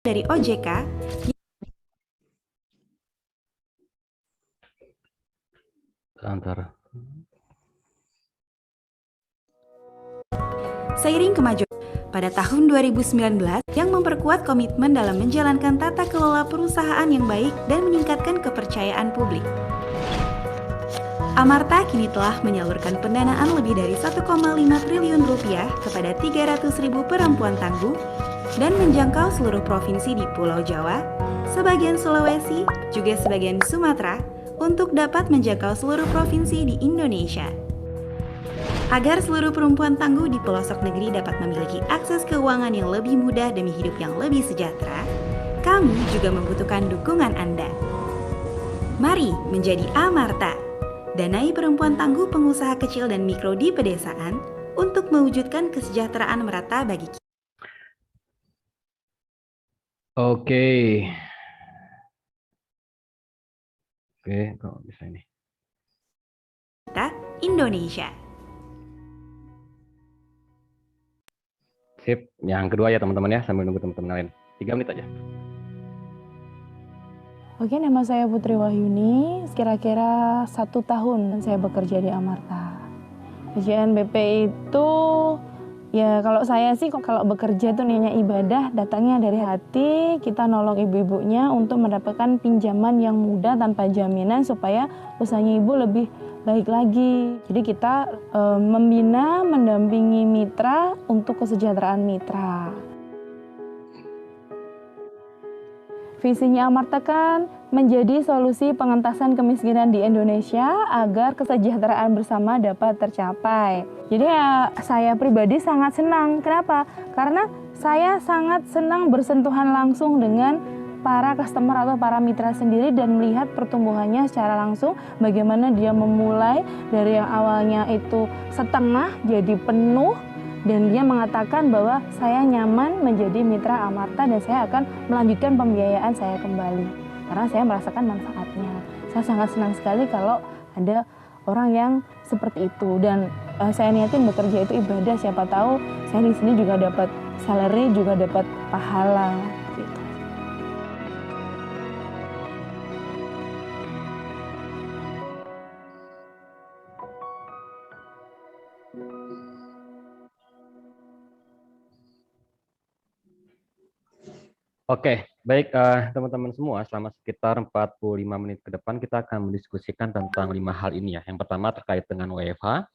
dari OJK. Antara. Seiring kemajuan pada tahun 2019 yang memperkuat komitmen dalam menjalankan tata kelola perusahaan yang baik dan meningkatkan kepercayaan publik. Amarta kini telah menyalurkan pendanaan lebih dari 1,5 triliun rupiah kepada 300.000 perempuan tangguh dan menjangkau seluruh provinsi di Pulau Jawa, sebagian Sulawesi, juga sebagian Sumatera untuk dapat menjangkau seluruh provinsi di Indonesia. Agar seluruh perempuan tangguh di pelosok negeri dapat memiliki akses keuangan yang lebih mudah demi hidup yang lebih sejahtera, kami juga membutuhkan dukungan Anda. Mari menjadi Amarta, danai perempuan tangguh pengusaha kecil dan mikro di pedesaan untuk mewujudkan kesejahteraan merata bagi kita. Oke, kalau bisa ini. Indonesia. Sip, yang kedua ya teman-teman ya, sambil nunggu teman-teman lain. 3 menit aja. Oke, nama saya Putri Wahyuni, kira-kira 1 tahun saya bekerja di Amarta. PJNBP itu, ya kalau saya sih kalau bekerja itu niatnya ibadah, datangnya dari hati, kita nolong ibu-ibunya untuk mendapatkan pinjaman yang mudah tanpa jaminan supaya usahanya ibu lebih baik lagi. Jadi kita membina, mendampingi mitra untuk kesejahteraan mitra. Visinya Amarta kan menjadi solusi pengentasan kemiskinan di Indonesia agar kesejahteraan bersama dapat tercapai. Jadi ya, saya pribadi sangat senang. Kenapa? Karena saya sangat senang bersentuhan langsung dengan para customer atau para mitra sendiri dan melihat pertumbuhannya secara langsung, bagaimana dia memulai dari yang awalnya itu setengah jadi penuh, dan dia mengatakan bahwa saya nyaman menjadi mitra Amarta dan saya akan melanjutkan pembiayaan saya kembali karena saya merasakan manfaatnya. Saya sangat senang sekali kalau ada orang yang seperti itu, dan saya niatin bekerja itu ibadah, siapa tahu saya di sini juga dapat salary, juga dapat pahala gitu. Oke, baik teman-teman semua, selama sekitar 45 menit ke depan kita akan mendiskusikan tentang 5 hal ini ya. Yang pertama terkait dengan WFH,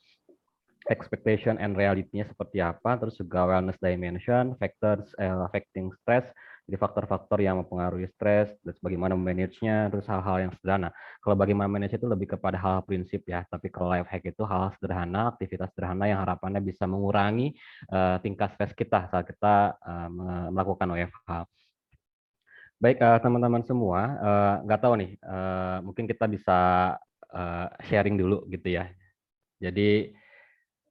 expectation and reality-nya seperti apa, terus juga wellness dimension, factors affecting stress, jadi faktor-faktor yang mempengaruhi stres, terus bagaimana manage-nya, terus hal-hal yang sederhana. Kalau bagaimana manage itu lebih kepada hal prinsip ya, tapi kalau life hack itu hal sederhana, aktivitas sederhana yang harapannya bisa mengurangi tingkat stres kita saat kita melakukan WFH. Baik teman-teman semua, nggak tahu nih, mungkin kita bisa sharing dulu gitu ya. Jadi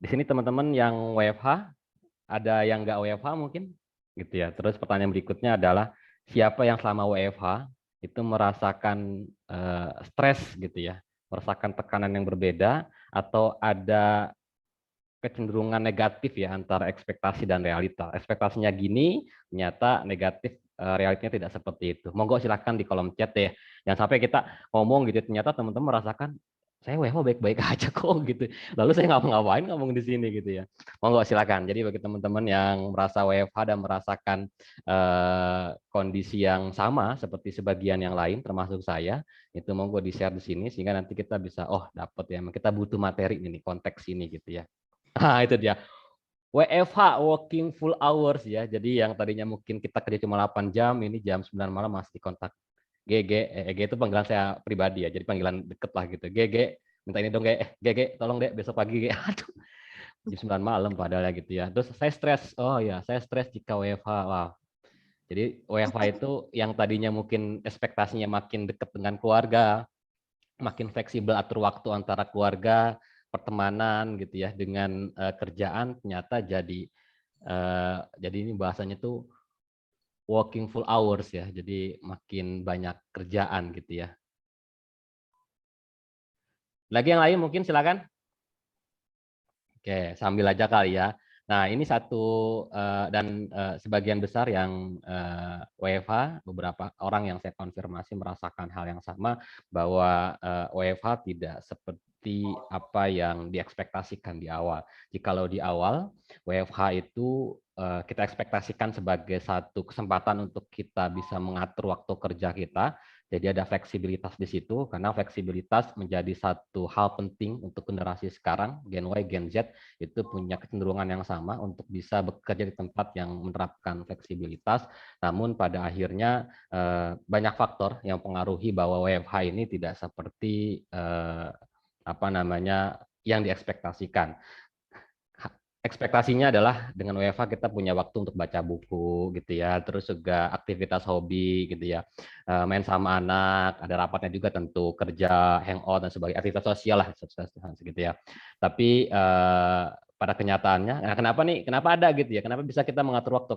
di sini teman-teman yang WFH, ada yang nggak WFH mungkin, gitu ya. Terus pertanyaan berikutnya adalah siapa yang selama WFH itu merasakan stres gitu ya, merasakan tekanan yang berbeda atau ada kecenderungan negatif ya antara ekspektasi dan realita. Ekspektasinya gini, ternyata negatif, realitinya tidak seperti itu. Monggo silahkan di kolom chat ya. Jangan sampai kita ngomong gitu, ternyata teman-teman merasakan saya WFH baik-baik aja kok gitu. Lalu saya ngapa-ngapain ngomong di sini gitu ya. Monggo silakan. Jadi bagi teman-teman yang merasa WFH dan merasakan kondisi yang sama seperti sebagian yang lain, termasuk saya, itu monggo di-share di sini sehingga nanti kita bisa dapat ya. Kita butuh materi ini konteks ini gitu ya. Nah, itu dia. WFH, working full hours ya. Jadi yang tadinya mungkin kita kerja cuma 8 jam, ini jam 9 malam masih kontak GG. GG itu panggilan saya pribadi ya. Jadi panggilan deket lah gitu. GG, minta ini dong, GG, tolong deh besok pagi. Aduh, jam 9 malam padahal ya gitu ya. Terus saya stres. Oh ya, saya stres jika WFH. Wow. Jadi WFH itu yang tadinya mungkin ekspektasinya makin dekat dengan keluarga, makin fleksibel atur waktu antara keluarga, pertemanan gitu ya dengan kerjaan, ternyata jadi ini bahasanya tuh working full hours ya, jadi makin banyak kerjaan gitu ya. Lagi yang lain mungkin silakan. Oke, sambil aja kali ya. Nah, ini satu dan sebagian besar yang WFH, beberapa orang yang saya konfirmasi merasakan hal yang sama, bahwa WFH tidak seperti apa yang diekspektasikan di awal. Jikalau di awal WFH itu kita ekspektasikan sebagai satu kesempatan untuk kita bisa mengatur waktu kerja kita. Jadi ada fleksibilitas di situ, karena fleksibilitas menjadi satu hal penting untuk generasi sekarang, Gen Y, Gen Z, itu punya kecenderungan yang sama untuk bisa bekerja di tempat yang menerapkan fleksibilitas. Namun pada akhirnya banyak faktor yang mempengaruhi bahwa WFH ini tidak seperti apa namanya yang diekspektasikan. Ekspektasinya adalah dengan WFH kita punya waktu untuk baca buku gitu ya, terus juga aktivitas hobi gitu ya, main sama anak, ada rapatnya juga tentu, kerja, hangout dan sebagainya, aktivitas sosial lah gitu ya. Tapi pada kenyataannya, nah kenapa ada gitu ya, kenapa bisa kita mengatur waktu,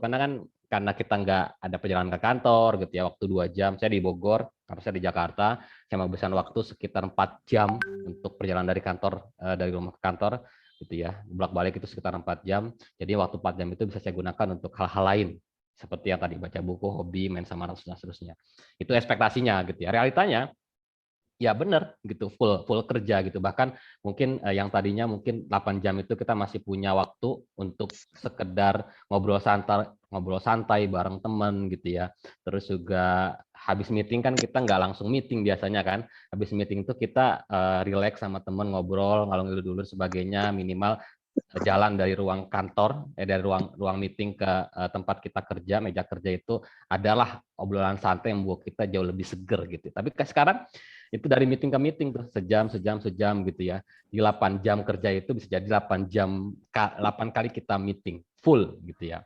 karena kita nggak ada perjalanan ke kantor gitu ya, waktu 2 jam, saya di Bogor, saya di Jakarta, saya menghabiskan waktu sekitar 4 jam untuk perjalanan dari kantor, dari rumah ke kantor gitu ya, bolak-balik itu sekitar 4 jam. Jadi waktu 4 jam itu bisa saya gunakan untuk hal-hal lain seperti yang tadi, baca buku, hobi, main sama anak dan seterusnya. Itu ekspektasinya gitu ya. Realitanya ya benar gitu, full kerja gitu. Bahkan mungkin yang tadinya mungkin 8 jam itu kita masih punya waktu untuk sekedar ngobrol santai bareng teman gitu ya. Terus juga habis meeting kan kita nggak langsung meeting biasanya kan. Habis meeting itu kita relax sama teman, ngobrol, ngalung dulu sebagainya, minimal jalan dari ruang kantor, dari ruang meeting ke tempat kita kerja, meja kerja itu adalah obrolan santai yang membuat kita jauh lebih seger gitu. Tapi sekarang itu dari meeting ke meeting tuh sejam gitu ya. Di 8 jam kerja itu bisa jadi 8 kali kita meeting full gitu ya.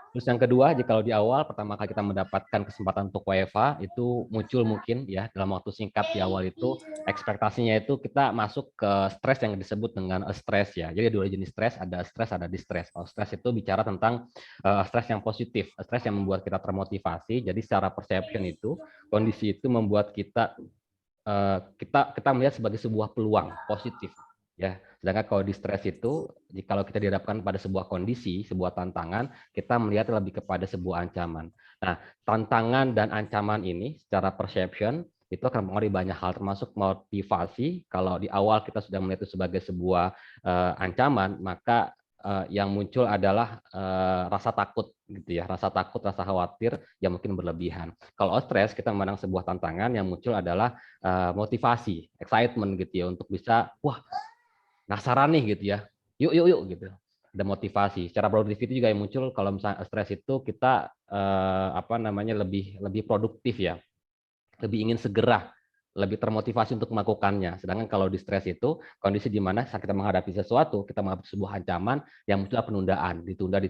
Terus yang kedua, kalau di awal pertama kali kita mendapatkan kesempatan untuk WFH itu muncul mungkin ya dalam waktu singkat di awal itu ekspektasinya itu kita masuk ke stres yang disebut dengan stres ya. Jadi dua jenis stres, ada distress. Kalau stres itu bicara tentang stres yang positif, stres yang membuat kita termotivasi. Jadi secara perception itu kondisi itu membuat kita kita melihat sebagai sebuah peluang positif ya. Sedangkan kalau di stres itu, kalau kita dihadapkan pada sebuah kondisi, sebuah tantangan, kita melihat lebih kepada sebuah ancaman. Nah, tantangan dan ancaman ini secara perception itu akan mempengaruhi banyak hal, termasuk motivasi. Kalau di awal kita sudah melihat itu sebagai sebuah ancaman, maka yang muncul adalah rasa takut gitu ya, rasa takut, rasa khawatir yang mungkin berlebihan. Kalau stres, kita memandang sebuah tantangan, yang muncul adalah motivasi, excitement gitu ya, untuk bisa, wah, penasaran nih gitu ya, yuk gitu. Ada motivasi. Secara productivity juga yang muncul kalau misalnya stres itu kita lebih produktif ya, lebih ingin segera, lebih termotivasi untuk melakukannya. Sedangkan kalau di stres itu kondisi di mana saat kita menghadapi sesuatu, kita menghadapi sebuah ancaman yang muncul penundaan, ditunda.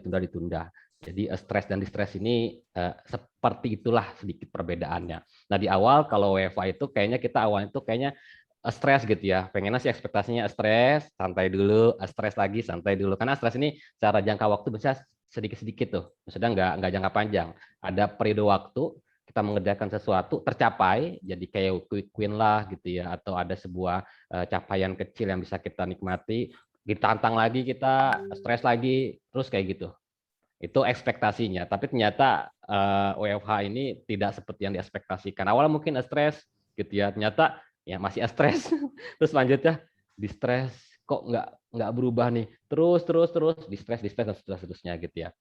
Jadi stres dan distres ini seperti itulah sedikit perbedaannya. Nah di awal kalau WFA itu kayaknya kita awalnya itu kayaknya stres gitu ya, pengennya sih ekspektasinya stres, santai dulu, stres lagi, santai dulu. Karena stres ini secara jangka waktu bisa sedikit-sedikit tuh, maksudnya nggak jangka panjang. Ada periode waktu kita mengerjakan sesuatu tercapai, jadi kayak quick win lah gitu ya, atau ada sebuah capaian kecil yang bisa kita nikmati, ditantang lagi kita, stres lagi, terus kayak gitu. Itu ekspektasinya, tapi ternyata WFH ini tidak seperti yang diekspektasikan. Awalnya mungkin stres gitu ya, ternyata ya masih stres. Terus lanjutnya di stres, kok nggak berubah nih, terus di stres dan seterusnya gitu ya.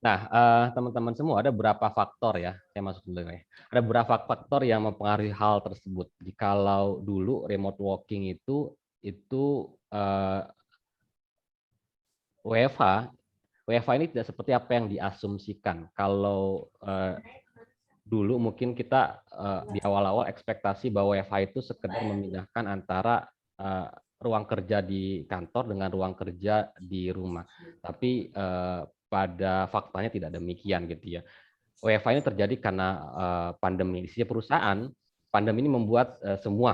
Nah, teman-teman semua, ada beberapa faktor ya, saya masuk dulu ya. Ada beberapa faktor yang mempengaruhi hal tersebut. Jikalau dulu remote working itu WFH ini tidak seperti apa yang diasumsikan. Kalau dulu mungkin kita di awal-awal ekspektasi bahwa WFH itu sekedar memindahkan antara ruang kerja di kantor dengan ruang kerja di rumah. Tapi pada faktanya tidak demikian gitu ya. WFH ini terjadi karena pandemi. Di sisi perusahaan, pandemi ini membuat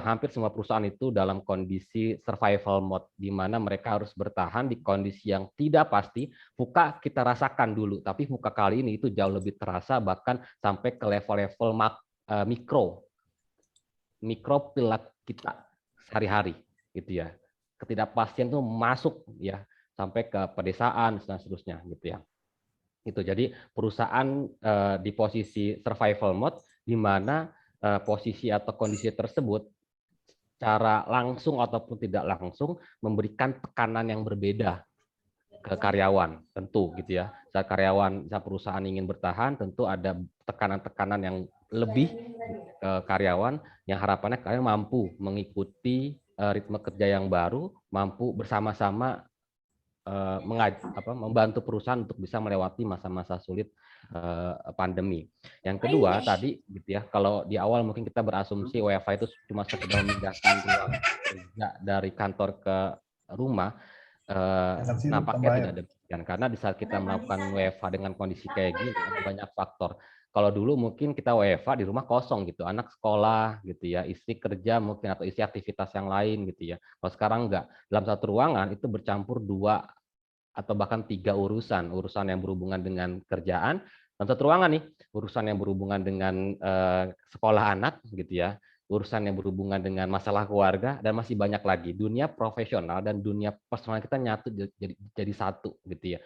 hampir semua perusahaan itu dalam kondisi survival mode, di mana mereka harus bertahan di kondisi yang tidak pasti. VUCA kita rasakan dulu, tapi VUCA kali ini itu jauh lebih terasa, bahkan sampai ke level-level mikro perilaku kita sehari-hari gitu ya. Ketidakpastian itu masuk ya. sampai ke pedesaan dan seterusnya gitu ya. Itu jadi perusahaan di posisi survival mode di mana posisi atau kondisi tersebut secara langsung ataupun tidak langsung memberikan tekanan yang berbeda ke karyawan tentu gitu ya. Saat perusahaan ingin bertahan tentu ada tekanan-tekanan yang lebih ke karyawan yang harapannya kalian mampu mengikuti ritme kerja yang baru, mampu bersama-sama membantu perusahaan untuk bisa melewati masa-masa sulit pandemi. Yang kedua tadi gitu ya, kalau di awal mungkin kita berasumsi WFH itu cuma sekedar memindahkan ruang kerja dari kantor ke rumah, nampaknya tidak demikian karena di saat kita melakukan WFH dengan kondisi kayak gini ada banyak faktor. Kalau dulu mungkin kita WFH di rumah kosong gitu, anak sekolah gitu ya, istri kerja mungkin atau istri aktivitas yang lain gitu ya. Kalau sekarang enggak, dalam satu ruangan itu bercampur 2 atau bahkan 3 urusan yang berhubungan dengan kerjaan, dalam satu ruangan nih, urusan yang berhubungan dengan sekolah anak gitu ya, urusan yang berhubungan dengan masalah keluarga, dan masih banyak lagi. Dunia profesional dan dunia personal kita nyatu jadi satu gitu ya.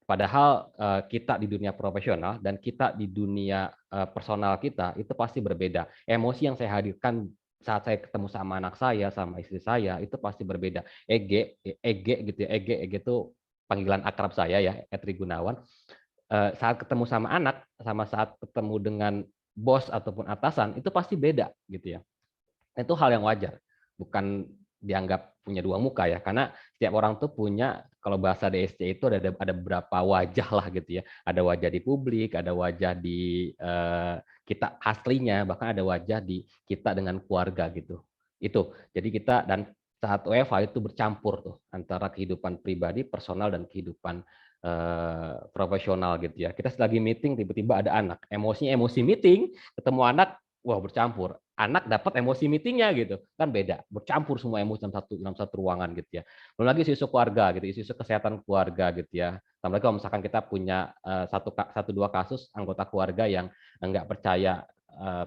Padahal kita di dunia profesional dan kita di dunia personal kita itu pasti berbeda. Emosi yang saya hadirkan saat saya ketemu sama anak saya, sama istri saya itu pasti berbeda. Ege gitu ya, Ege itu panggilan akrab saya ya, Etri Gunawan. Saat ketemu sama anak, sama saat ketemu dengan bos ataupun atasan itu pasti beda gitu ya. Itu hal yang wajar, bukan dianggap punya 2 muka ya, karena setiap orang tuh punya, kalau bahasa DSC itu ada beberapa wajah lah gitu ya. Ada wajah di publik, ada wajah di kita aslinya, bahkan ada wajah di kita dengan keluarga gitu. Itu. Jadi kita dan saat WFH itu bercampur tuh antara kehidupan pribadi, personal dan kehidupan profesional gitu ya. Kita lagi meeting tiba-tiba ada anak, emosinya emosi meeting, ketemu anak, wah bercampur. Anak dapat emosi meetingnya gitu kan beda, bercampur semua emosi dalam satu ruangan gitu ya. Belum lagi isu keluarga gitu, isu kesehatan keluarga gitu ya. Tambah lagi kalau misalkan kita punya satu dua kasus anggota keluarga yang nggak percaya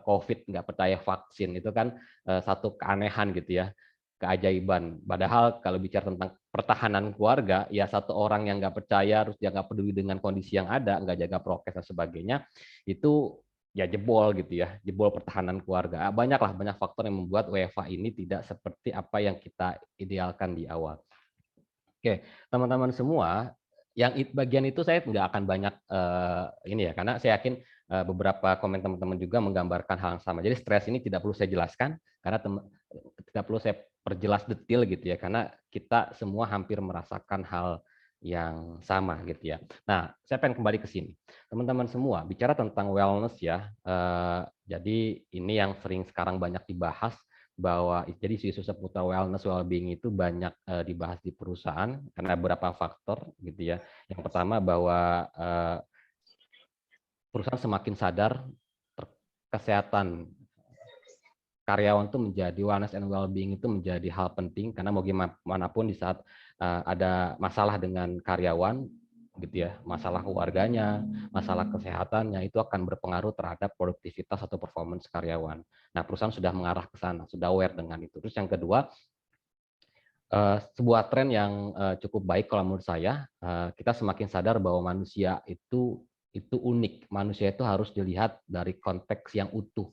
COVID, nggak percaya vaksin, itu kan satu keanehan gitu ya, keajaiban. Padahal kalau bicara tentang pertahanan keluarga, ya satu orang yang nggak percaya, terus dia nggak peduli dengan kondisi yang ada, nggak jaga prokes dan sebagainya, itu ya jebol gitu ya, jebol pertahanan keluarga. Banyak faktor yang membuat WFH ini tidak seperti apa yang kita idealkan di awal. Oke, teman-teman semua, yang bagian itu saya nggak akan banyak ini ya, karena saya yakin beberapa komen teman-teman juga menggambarkan hal yang sama. Jadi stres ini tidak perlu saya jelaskan, karena tidak perlu saya perjelas detail gitu ya, karena kita semua hampir merasakan hal yang sama gitu ya. Nah, saya pengen kembali ke sini. Teman-teman semua, bicara tentang wellness ya, jadi ini yang sering sekarang banyak dibahas, bahwa jadi isu-isu seputar wellness, well-being itu banyak dibahas di perusahaan karena beberapa faktor gitu ya. Yang pertama bahwa perusahaan semakin sadar kesehatan karyawan itu menjadi wellness and well-being itu menjadi hal penting, karena mau gimana pun di saat ada masalah dengan karyawan gitu ya, masalah keluarganya, masalah kesehatannya, itu akan berpengaruh terhadap produktivitas atau performance karyawan. Nah, perusahaan sudah mengarah ke sana, sudah aware dengan itu. Terus yang kedua, sebuah tren yang cukup baik kalau menurut saya, kita semakin sadar bahwa manusia itu unik. Manusia itu harus dilihat dari konteks yang utuh.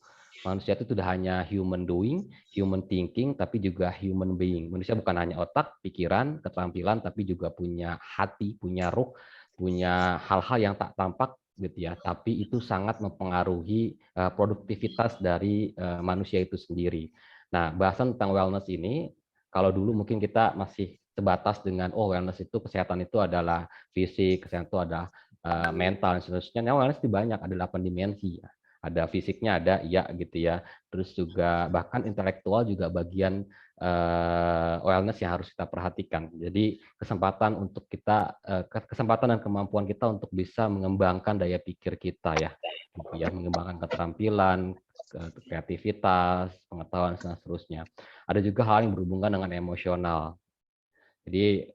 Manusia itu tidak hanya human doing, human thinking, tapi juga human being. Manusia bukan hanya otak, pikiran, keterampilan, tapi juga punya hati, punya ruh, punya hal-hal yang tak tampak gitu ya. Tapi itu sangat mempengaruhi produktivitas dari manusia itu sendiri. Nah, bahasan tentang wellness ini, kalau dulu mungkin kita masih sebatas dengan wellness itu, kesehatan itu adalah fisik, kesehatan itu adalah mental dan seterusnya. Nah, wellness itu banyak, ada 8 dimensi. Ada fisiknya, ada iya gitu ya. Terus juga bahkan intelektual juga bagian wellness yang harus kita perhatikan. Jadi kesempatan untuk kita, kesempatan dan kemampuan kita untuk bisa mengembangkan daya pikir kita ya, gitu ya, mengembangkan keterampilan, kreativitas, pengetahuan dan seterusnya. Ada juga hal yang berhubungan dengan emosional. Jadi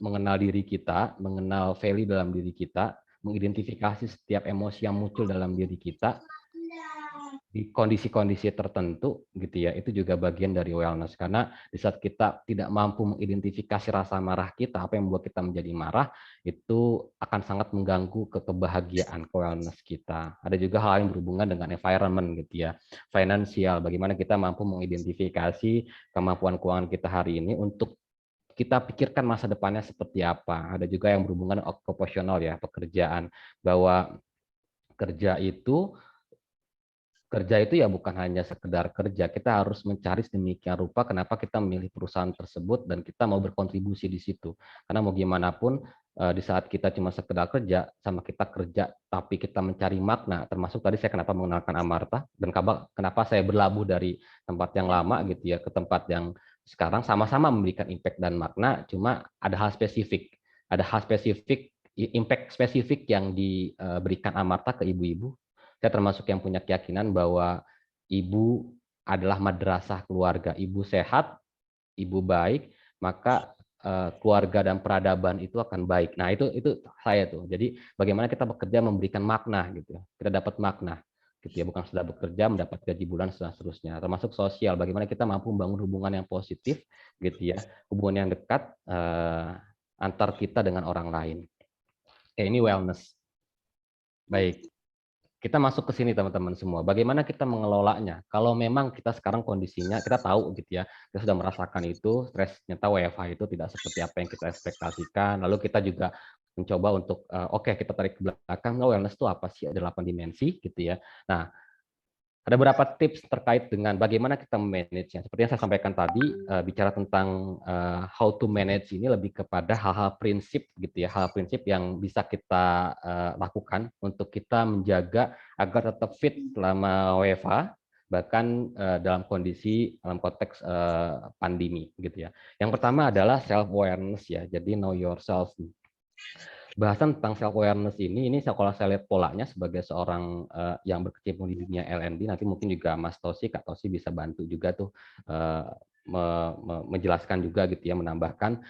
mengenal diri kita, mengenal value dalam diri kita, mengidentifikasi setiap emosi yang muncul dalam diri kita, di kondisi-kondisi tertentu gitu ya, itu juga bagian dari wellness. Karena di saat kita tidak mampu mengidentifikasi rasa marah kita, apa yang membuat kita menjadi marah, itu akan sangat mengganggu ke kebahagiaan, ke wellness kita. Ada juga hal yang berhubungan dengan environment gitu ya, finansial, bagaimana kita mampu mengidentifikasi kemampuan keuangan kita hari ini untuk kita pikirkan masa depannya seperti apa. Ada juga yang berhubungan okupasional ya, pekerjaan, bahwa kerja itu ya bukan hanya sekedar kerja, kita harus mencari sedemikian rupa kenapa kita memilih perusahaan tersebut dan kita mau berkontribusi di situ. Karena mau gimana pun di saat kita cuma sekedar kerja sama kita kerja tapi kita mencari makna, termasuk tadi saya kenapa mengenalkan Amarta dan kenapa saya berlabuh dari tempat yang lama gitu ya ke tempat yang sekarang, sama-sama memberikan impact dan makna, cuma ada hal spesifik, impact spesifik yang diberikan Amarta ke ibu-ibu. Saya termasuk yang punya keyakinan bahwa ibu adalah madrasah keluarga. Ibu sehat, ibu baik, maka keluarga dan peradaban itu akan baik. Nah, itu saya tuh. Jadi bagaimana kita bekerja memberikan makna gitu ya. Kita dapat makna gitu ya, bukan sudah bekerja mendapat gaji bulan dan seterusnya. Termasuk sosial, bagaimana kita mampu membangun hubungan yang positif gitu ya, hubungan yang dekat antar kita dengan orang lain. Oke, ini wellness. Baik. Kita masuk ke sini teman-teman semua. Bagaimana kita mengelolanya? Kalau memang kita sekarang kondisinya, kita tahu gitu ya, kita sudah merasakan itu, stres nyata WFH itu tidak seperti apa yang kita ekspektasikan. Lalu kita juga mencoba untuk, oke, kita tarik ke belakang, wellness itu apa sih? Ada 8 dimensi gitu ya. Nah, ada beberapa tips terkait dengan bagaimana kita memanage-nya. Seperti yang saya sampaikan tadi, bicara tentang how to manage ini lebih kepada hal-hal prinsip gitu ya, hal prinsip yang bisa kita lakukan untuk kita menjaga agar tetap fit selama WFH, bahkan dalam konteks pandemi gitu ya. Yang pertama adalah self awareness ya, jadi know yourself. Bahasan tentang self awareness ini kalau saya lihat polanya sebagai seorang yang berkecimpung di dunia L&D, nanti mungkin juga Mas Tosi, Kak Tosi bisa bantu juga tuh menjelaskan juga gitu ya, menambahkan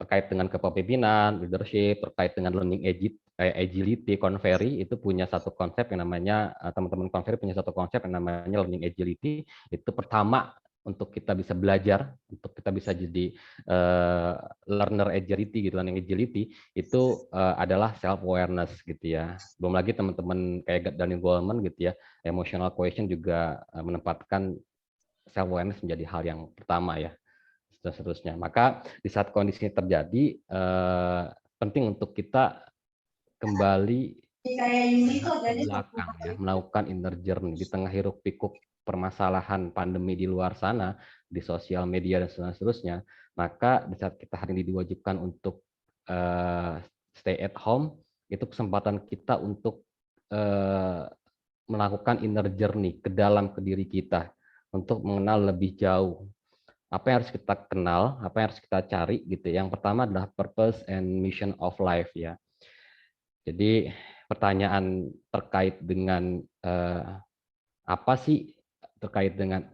terkait dengan kepemimpinan, leadership, terkait dengan learning agility, Conferry itu punya satu konsep yang namanya, teman-teman Conferry punya satu konsep yang namanya learning agility. Itu pertama untuk kita bisa belajar, untuk kita bisa jadi learner agility gitu, learning agility itu adalah self awareness gitu ya. Belum lagi teman-teman kayak Daniel Goleman gitu ya, emotional quotient juga menempatkan self awareness menjadi hal yang pertama ya, dan seterusnya. Maka di saat kondisi ini terjadi, penting untuk kita kembali ke belakang ya, melakukan inner journey di tengah hiruk pikuk permasalahan pandemi di luar sana, di sosial media dan seterusnya. Maka di saat kita hari ini diwajibkan untuk stay at home, itu kesempatan kita untuk melakukan inner journey ke dalam ke diri kita untuk mengenal lebih jauh apa yang harus kita kenal, apa yang harus kita cari gitu. Yang pertama adalah purpose and mission of life ya. Jadi pertanyaan terkait dengan apa sih, terkait dengan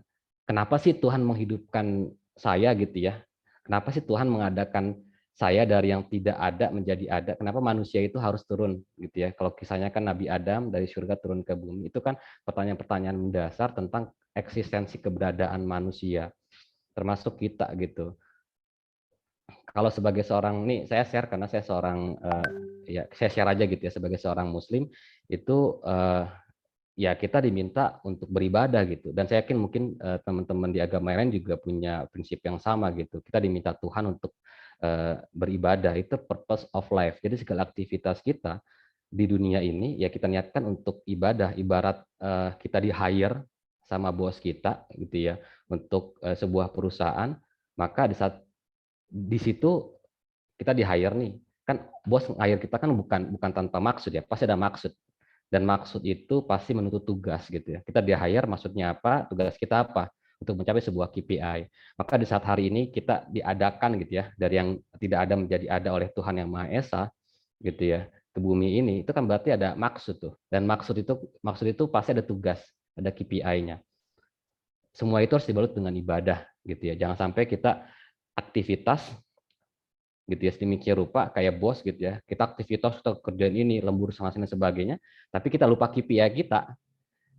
kenapa sih Tuhan menghidupkan saya gitu ya? Kenapa sih Tuhan mengadakan saya dari yang tidak ada menjadi ada? Kenapa manusia itu harus turun gitu ya? Kalau kisahnya kan Nabi Adam dari surga turun ke bumi, itu kan pertanyaan-pertanyaan mendasar tentang eksistensi keberadaan manusia, termasuk kita gitu. Kalau sebagai seorang, nih saya share karena saya seorang ya saya share aja gitu ya, sebagai seorang Muslim itu ya kita diminta untuk beribadah gitu, dan saya yakin mungkin teman-teman di agama lain juga punya prinsip yang sama gitu. Kita diminta Tuhan untuk beribadah, itu purpose of life. Jadi segala aktivitas kita di dunia ini ya kita niatkan untuk ibadah. Ibarat kita di hire sama bos kita gitu ya untuk sebuah perusahaan, maka di situ kita di hire nih, kan bos hire kita kan bukan tanpa maksud ya, pasti ada maksud. Dan maksud itu pasti menuntut tugas gitu ya. Kita di hire maksudnya apa, tugas kita apa, untuk mencapai sebuah KPI. Maka di saat hari ini kita diadakan gitu ya, dari yang tidak ada menjadi ada oleh Tuhan Yang Maha Esa gitu ya, ke bumi ini, itu kan berarti ada maksud tuh. Dan maksud itu pasti ada tugas, ada KPI-nya. Semua itu harus dibalut dengan ibadah gitu ya. Jangan sampai kita aktivitas gitu ya sedemikian rupa kayak bos gitu ya, kita aktivitas, kita kerjaan ini lembur sana sini sebagainya, tapi kita lupa KPI kita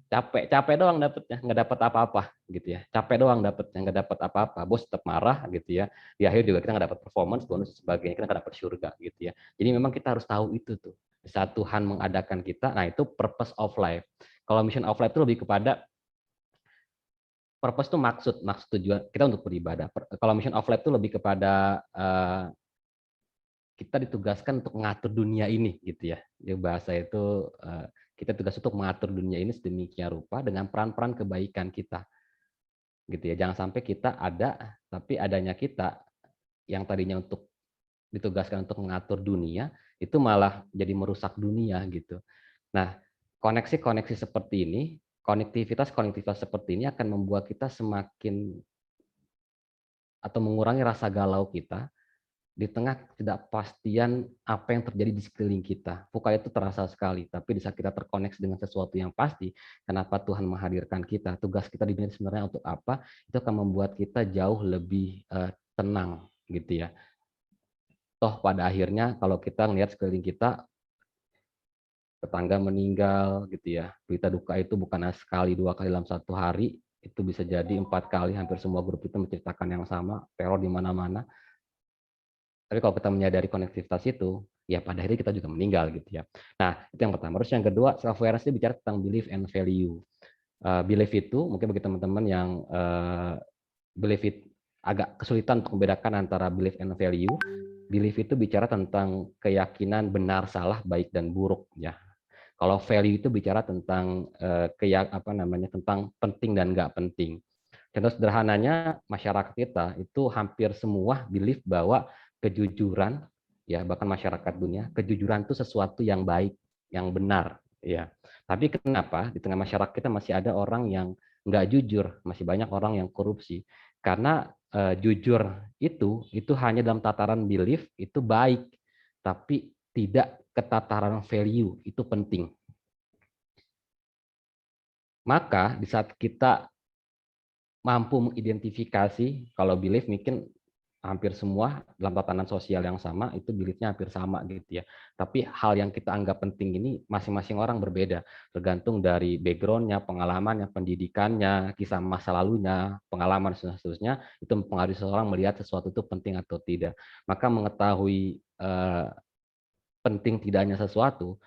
capek doang dapetnya, nggak dapat apa-apa gitu ya. Capek doang dapetnya, nggak dapat apa-apa. Bos tetap marah gitu ya. Di akhir juga kita nggak dapat performance, bonus dan sebagainya, kita nggak dapat surga gitu ya. Jadi memang kita harus tahu itu tuh. Saat Tuhan mengadakan kita, nah itu purpose of life. Kalau mission of life itu lebih kepada purpose itu maksud tujuan kita untuk beribadah. Kalau mission of life itu lebih kepada kita ditugaskan untuk mengatur dunia ini gitu ya. Di bahasa itu kita tugas untuk mengatur dunia ini sedemikian rupa dengan peran-peran kebaikan kita. Gitu ya. Jangan sampai kita ada tapi adanya kita yang tadinya untuk ditugaskan untuk mengatur dunia itu malah jadi merusak dunia gitu. Nah, koneksi-koneksi seperti ini, konektivitas seperti ini akan membuat kita semakin atau mengurangi rasa galau kita di tengah ketidakpastian apa yang terjadi di sekeliling kita. Bukan itu terasa sekali, tapi di saat kita terkoneksi dengan sesuatu yang pasti, kenapa Tuhan menghadirkan kita, tugas kita di dunia sebenarnya untuk apa, itu akan membuat kita jauh lebih tenang gitu ya. Toh pada akhirnya kalau kita ngelihat sekeliling kita, tetangga meninggal gitu ya, berita duka itu bukan sekali 2 kali dalam 1 hari, itu bisa jadi 4 kali, hampir semua grup itu menceritakan yang sama, teror di mana-mana. Tapi kalau kita menyadari konektivitas itu, ya pada akhirnya kita juga meninggal gitu ya. Nah, itu yang pertama. Terus yang kedua, self awareness itu bicara tentang belief and value. Belief itu mungkin bagi teman-teman yang belief it agak kesulitan untuk membedakan antara belief and value. Belief itu bicara tentang keyakinan benar, salah, baik dan buruk ya. Kalau value itu bicara tentang tentang penting dan nggak penting. Contoh sederhananya, masyarakat kita itu hampir semua belief bahwa kejujuran, ya bahkan masyarakat dunia, kejujuran itu sesuatu yang baik, yang benar, ya. Tapi kenapa di tengah masyarakat kita masih ada orang yang nggak jujur, masih banyak orang yang korupsi? Karena jujur itu hanya dalam tataran belief itu baik, tapi tidak ke tataran value itu penting. Maka di saat kita mampu mengidentifikasi, kalau belief mungkin hampir semua dalam tatanan sosial yang sama, itu beliefnya hampir sama gitu ya. Tapi hal yang kita anggap penting ini masing-masing orang berbeda, tergantung dari background-nya, pengalamannya, pendidikannya, kisah masa lalunya, pengalaman dan seterusnya, itu mempengaruhi seseorang melihat sesuatu itu penting atau tidak. Maka mengetahui penting tidaknya sesuatu,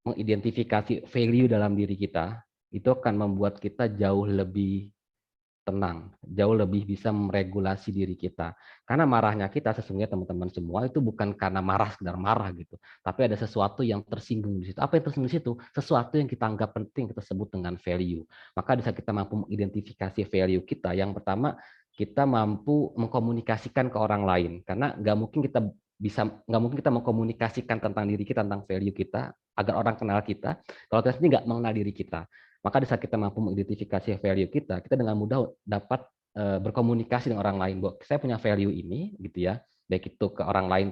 mengidentifikasi value dalam diri kita, itu akan membuat kita jauh lebih tenang, jauh lebih bisa meregulasi diri kita. Karena marahnya kita sesungguhnya teman-teman semua itu bukan karena marah sekedar marah gitu, tapi ada sesuatu yang tersinggung di situ. Apa yang tersinggung di situ? Sesuatu yang kita anggap penting kita sebut dengan value. Maka bisa kita mampu mengidentifikasi value kita. Yang pertama, kita mampu mengkomunikasikan ke orang lain. Karena nggak mungkin kita mengkomunikasikan tentang diri kita, tentang value kita agar orang kenal kita kalau kita sendiri nggak mengenal diri kita. Maka di saat kita mampu mengidentifikasi value kita dengan mudah dapat berkomunikasi dengan orang lain. Bahwa saya punya value ini, gitu ya. Baik itu ke orang lain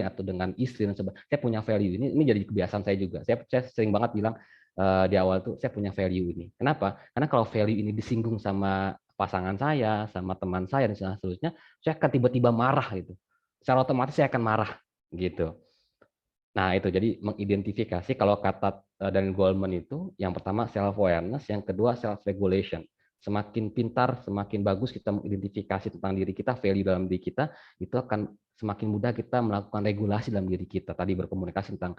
atau dengan istri dan sebagainya. Saya punya value ini jadi kebiasaan saya juga. Saya sering banget bilang di awal tuh saya punya value ini. Kenapa? Karena kalau value ini disinggung sama pasangan saya, sama teman saya dan seterusnya, saya akan tiba-tiba marah gitu. Secara otomatis saya akan marah gitu. Nah, itu jadi mengidentifikasi kalau kata Daniel Goleman itu yang pertama self awareness, yang kedua self regulation. Semakin pintar, semakin bagus kita mengidentifikasi tentang diri kita, value dalam diri kita, itu akan semakin mudah kita melakukan regulasi dalam diri kita. Tadi berkomunikasi tentang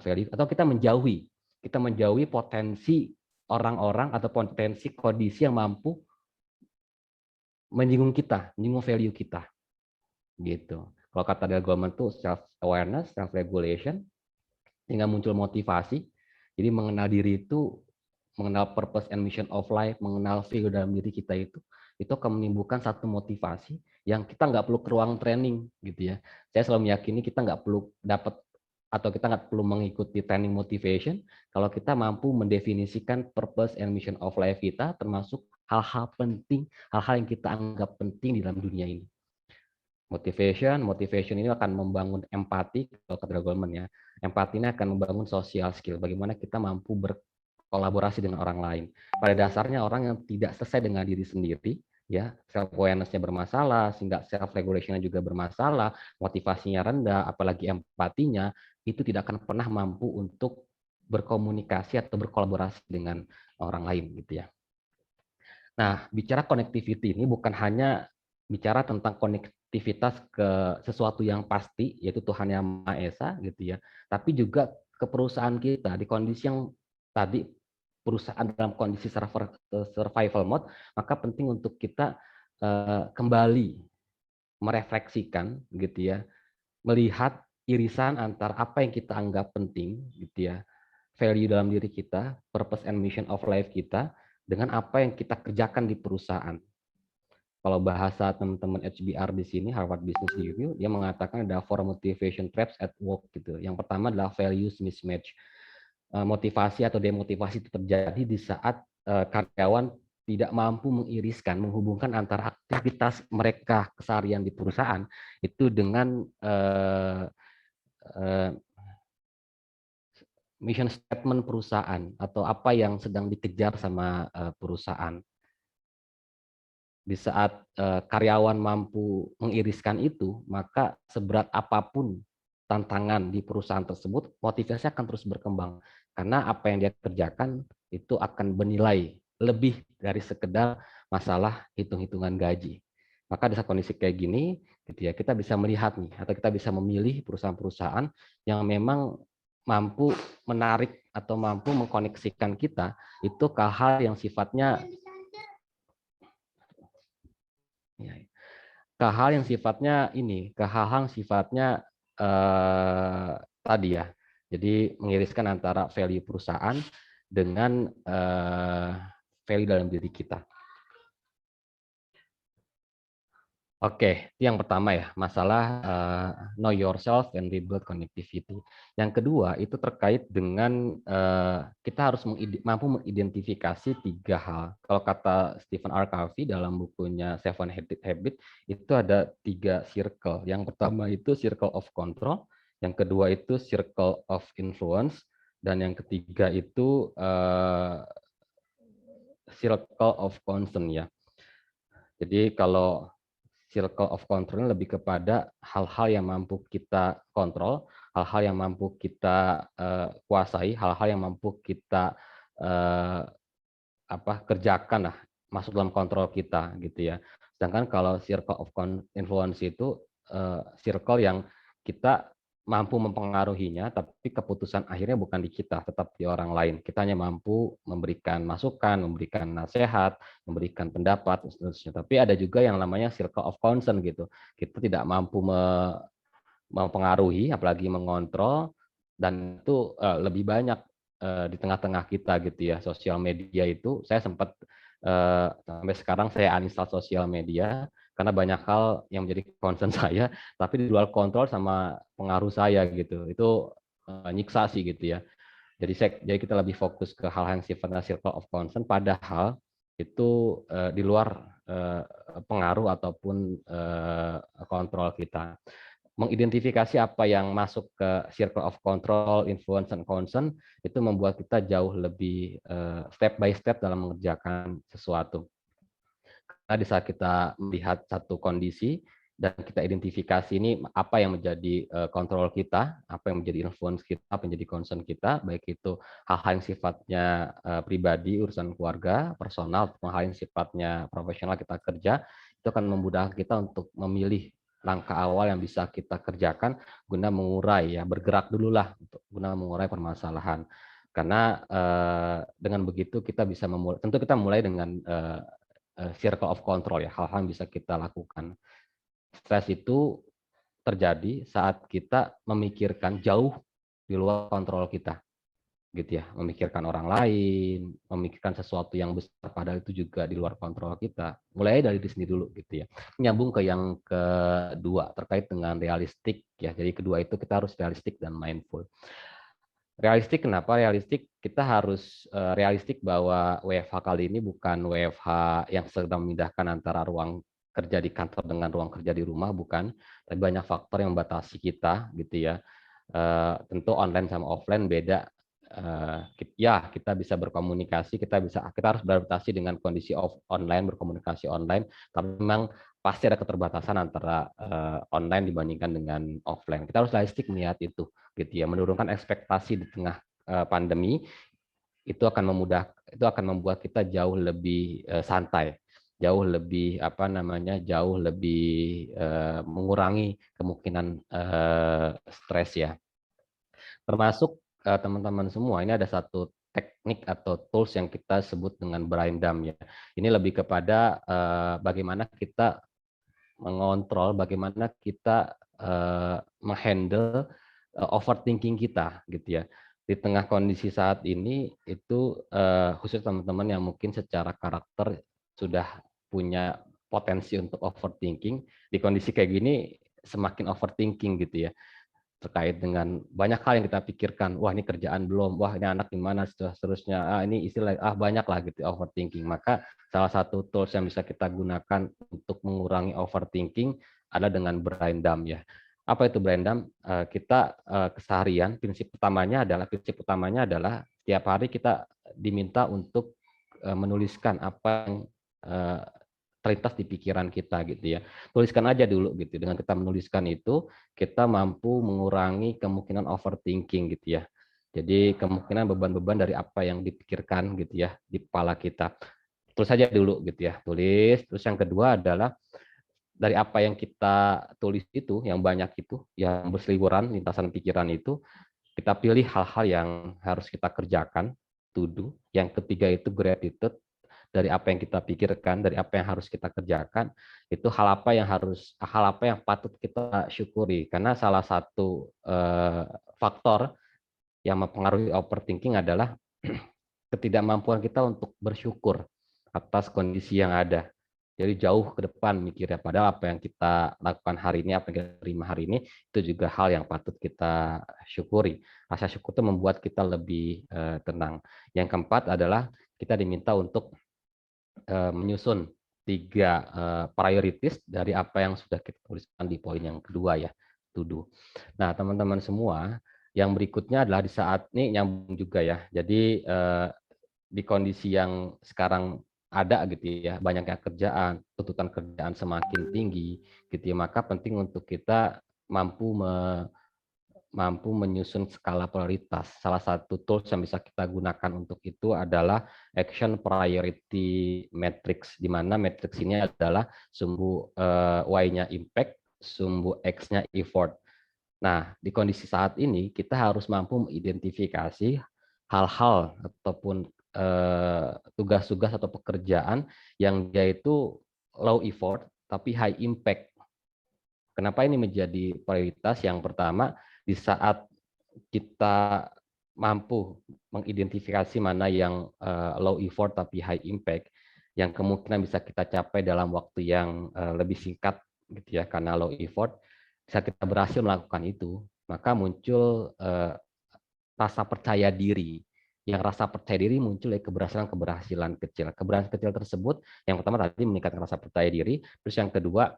value atau kita menjauhi potensi orang-orang atau potensi kondisi yang mampu menyinggung value kita. Gitu. Kalau kata Daniel Goleman itu self awareness, self regulation, sehingga muncul motivasi. Jadi mengenal diri itu, mengenal purpose and mission of life, mengenal value dalam diri kita itu akan menimbulkan satu motivasi yang kita nggak perlu ke ruang training gitu ya. Saya selalu meyakini kita nggak perlu dapat atau kita nggak perlu mengikuti training motivation kalau kita mampu mendefinisikan purpose and mission of life kita, termasuk hal-hal penting, hal-hal yang kita anggap penting di dalam dunia ini. Motivation ini akan membangun empati, kalau kata Goleman ya. Empati ini akan membangun social skill, bagaimana kita mampu berkolaborasi dengan orang lain. Pada dasarnya orang yang tidak selesai dengan diri sendiri, ya self awareness-nya bermasalah, sehingga self regulation-nya juga bermasalah, motivasinya rendah, apalagi empatinya, itu tidak akan pernah mampu untuk berkomunikasi atau berkolaborasi dengan orang lain gitu ya. Nah, bicara connectivity ini bukan hanya bicara tentang konektivitas ke sesuatu yang pasti, yaitu Tuhan Yang Maha Esa gitu ya, tapi juga ke perusahaan kita di kondisi yang tadi perusahaan dalam kondisi survival mode, maka penting untuk kita kembali merefleksikan gitu ya, melihat irisan antara apa yang kita anggap penting gitu ya, value dalam diri kita, purpose and mission of life kita, dengan apa yang kita kerjakan di perusahaan. Kalau bahasa teman-teman HBR di sini, Harvard Business Review, dia mengatakan ada 4 motivation traps at work gitu. Yang pertama adalah values mismatch. Motivasi atau demotivasi itu terjadi di saat karyawan tidak mampu mengiriskan, menghubungkan antara aktivitas mereka keseharian di perusahaan itu dengan mission statement perusahaan atau apa yang sedang dikejar sama perusahaan. Di saat karyawan mampu mengiriskan itu, maka seberat apapun tantangan di perusahaan tersebut, motivasi akan terus berkembang. Karena apa yang dia kerjakan itu akan bernilai lebih dari sekedar masalah hitung-hitungan gaji. Maka di saat kondisi kayak gini, gitu ya, kita bisa melihat nih, atau kita bisa memilih perusahaan-perusahaan yang memang mampu menarik atau mampu mengkoneksikan kita itu ke hal yang sifatnya ke hal yang sifatnya tadi ya. Jadi mengiriskan antara value perusahaan dengan value dalam diri kita. Oke, itu yang pertama ya, masalah know yourself and rebuild connectivity. Yang kedua itu terkait dengan kita harus mampu mengidentifikasi 3 hal. Kalau kata Stephen R. Covey dalam bukunya Seven Habits itu ada 3 circle. Yang pertama itu circle of control, yang kedua itu circle of influence, dan yang ketiga itu circle of concern ya. Jadi kalau circle of control lebih kepada hal-hal yang mampu kita kontrol, hal-hal yang mampu kita kuasai, hal-hal yang mampu kita kerjakan lah, masuk dalam kontrol kita gitu ya. Sedangkan kalau circle of influence itu circle yang kita mampu mempengaruhinya, tapi keputusan akhirnya bukan di kita, tetap di orang lain. Kita hanya mampu memberikan masukan, memberikan nasihat, memberikan pendapat, dan seterusnya. Tapi ada juga yang namanya circle of concern gitu. Kita tidak mampu mempengaruhi, apalagi mengontrol, dan itu lebih banyak di tengah-tengah kita gitu ya. Sosial media itu, saya sempat sampai sekarang saya uninstall sosial media, karena banyak hal yang menjadi concern saya, tapi di luar kontrol sama pengaruh saya gitu. Itu nyiksa sih gitu ya. Jadi kita lebih fokus ke hal yang sifatnya circle of concern, padahal itu di luar pengaruh ataupun kontrol kita. Mengidentifikasi apa yang masuk ke circle of control, influence, and concern itu membuat kita jauh lebih step by step dalam mengerjakan sesuatu. Karena di saat kita melihat satu kondisi dan kita identifikasi ini apa yang menjadi kontrol kita, apa yang menjadi influence kita, apa yang menjadi concern kita, baik itu hal-hal yang sifatnya pribadi, urusan keluarga, personal, atau hal yang sifatnya profesional kita kerja, itu akan memudahkan kita untuk memilih langkah awal yang bisa kita kerjakan guna mengurai ya, bergerak dulu lah untuk guna mengurai permasalahan. Karena dengan begitu kita bisa memulai, tentu kita mulai dengan circle of control ya, hal-hal yang bisa kita lakukan. Stres itu terjadi saat kita memikirkan jauh di luar kontrol kita, gitu ya, memikirkan orang lain, memikirkan sesuatu yang besar padahal itu juga di luar kontrol kita. Mulai dari diri sendiri dulu gitu ya. Nyambung ke yang kedua terkait dengan realistik ya. Jadi kedua itu kita harus realistik dan mindful. Realistik, kenapa realistik? Kita harus realistik bahwa WFH kali ini bukan WFH yang sedang memindahkan antara ruang kerja di kantor dengan ruang kerja di rumah, bukan. Tapi banyak faktor yang membatasi kita, gitu ya. Tentu online sama offline beda. Ya, kita bisa berkomunikasi, kita harus beradaptasi dengan kondisi online, berkomunikasi online. Tapi memang pasti ada keterbatasan antara online dibandingkan dengan offline. Kita harus realistik melihat itu, gitu ya, menurunkan ekspektasi di tengah pandemi, itu akan membuat kita jauh lebih santai, jauh lebih jauh lebih mengurangi kemungkinan stres ya. Termasuk teman-teman semua, ini ada satu teknik atau tools yang kita sebut dengan brain dump ya. Ini lebih kepada bagaimana kita mengontrol, bagaimana kita menghandle overthinking kita gitu ya. Di tengah kondisi saat ini itu khusus teman-teman yang mungkin secara karakter sudah punya potensi untuk overthinking, di kondisi kayak gini semakin overthinking gitu ya, terkait dengan banyak hal yang kita pikirkan. Wah, ini kerjaan belum, wah ini anak gimana, seterusnya, ini istilah, banyak lah gitu overthinking. Maka salah satu tools yang bisa kita gunakan untuk mengurangi overthinking adalah dengan brain dump ya. Apa itu brain dump? Kita keseharian prinsip utamanya adalah setiap hari kita diminta untuk menuliskan apa yang terlintas di pikiran kita gitu ya. Tuliskan aja dulu gitu. Dengan kita menuliskan itu, kita mampu mengurangi kemungkinan overthinking gitu ya. Jadi kemungkinan beban-beban dari apa yang dipikirkan gitu ya di kepala kita. Tulis saja dulu gitu ya. Tulis. Terus yang kedua adalah dari apa yang kita tulis itu, yang banyak itu, yang berseliweran lintasan pikiran itu, kita pilih hal-hal yang harus kita kerjakan, to do. Yang ketiga itu gratitude, dari apa yang kita pikirkan, dari apa yang harus kita kerjakan, itu hal apa yang patut kita syukuri. Karena salah satu faktor yang mempengaruhi overthinking adalah ketidakmampuan kita untuk bersyukur atas kondisi yang ada. Jadi jauh ke depan mikirnya, padahal apa yang kita lakukan hari ini, apa yang kita terima hari ini, itu juga hal yang patut kita syukuri. Rasa syukur itu membuat kita lebih tenang. Yang keempat adalah kita diminta untuk menyusun 3 priorities dari apa yang sudah kita tuliskan di poin yang kedua ya, to do. Nah, teman-teman semua, yang berikutnya adalah di saat ini nyambung juga ya. Jadi di kondisi yang sekarang ada gitu ya, banyaknya kerjaan, tuntutan kerjaan semakin tinggi gitu ya, maka penting untuk kita mampu menyusun skala prioritas. Salah satu tools yang bisa kita gunakan untuk itu adalah Action Priority Matrix, di mana matrix ini adalah sumbu Y-nya impact, sumbu X-nya effort. Nah, di kondisi saat ini kita harus mampu mengidentifikasi hal-hal ataupun tugas-tugas atau pekerjaan yang dia itu low effort tapi high impact. Kenapa ini menjadi prioritas? Yang pertama, di saat kita mampu mengidentifikasi mana yang low effort tapi high impact, yang kemungkinan bisa kita capai dalam waktu yang lebih singkat gitu ya, karena low effort, bisa kita berhasil melakukan itu, maka muncul rasa percaya diri. Yang rasa percaya diri muncul dari keberhasilan kecil. Keberhasilan kecil tersebut, yang pertama tadi meningkatkan rasa percaya diri, terus yang kedua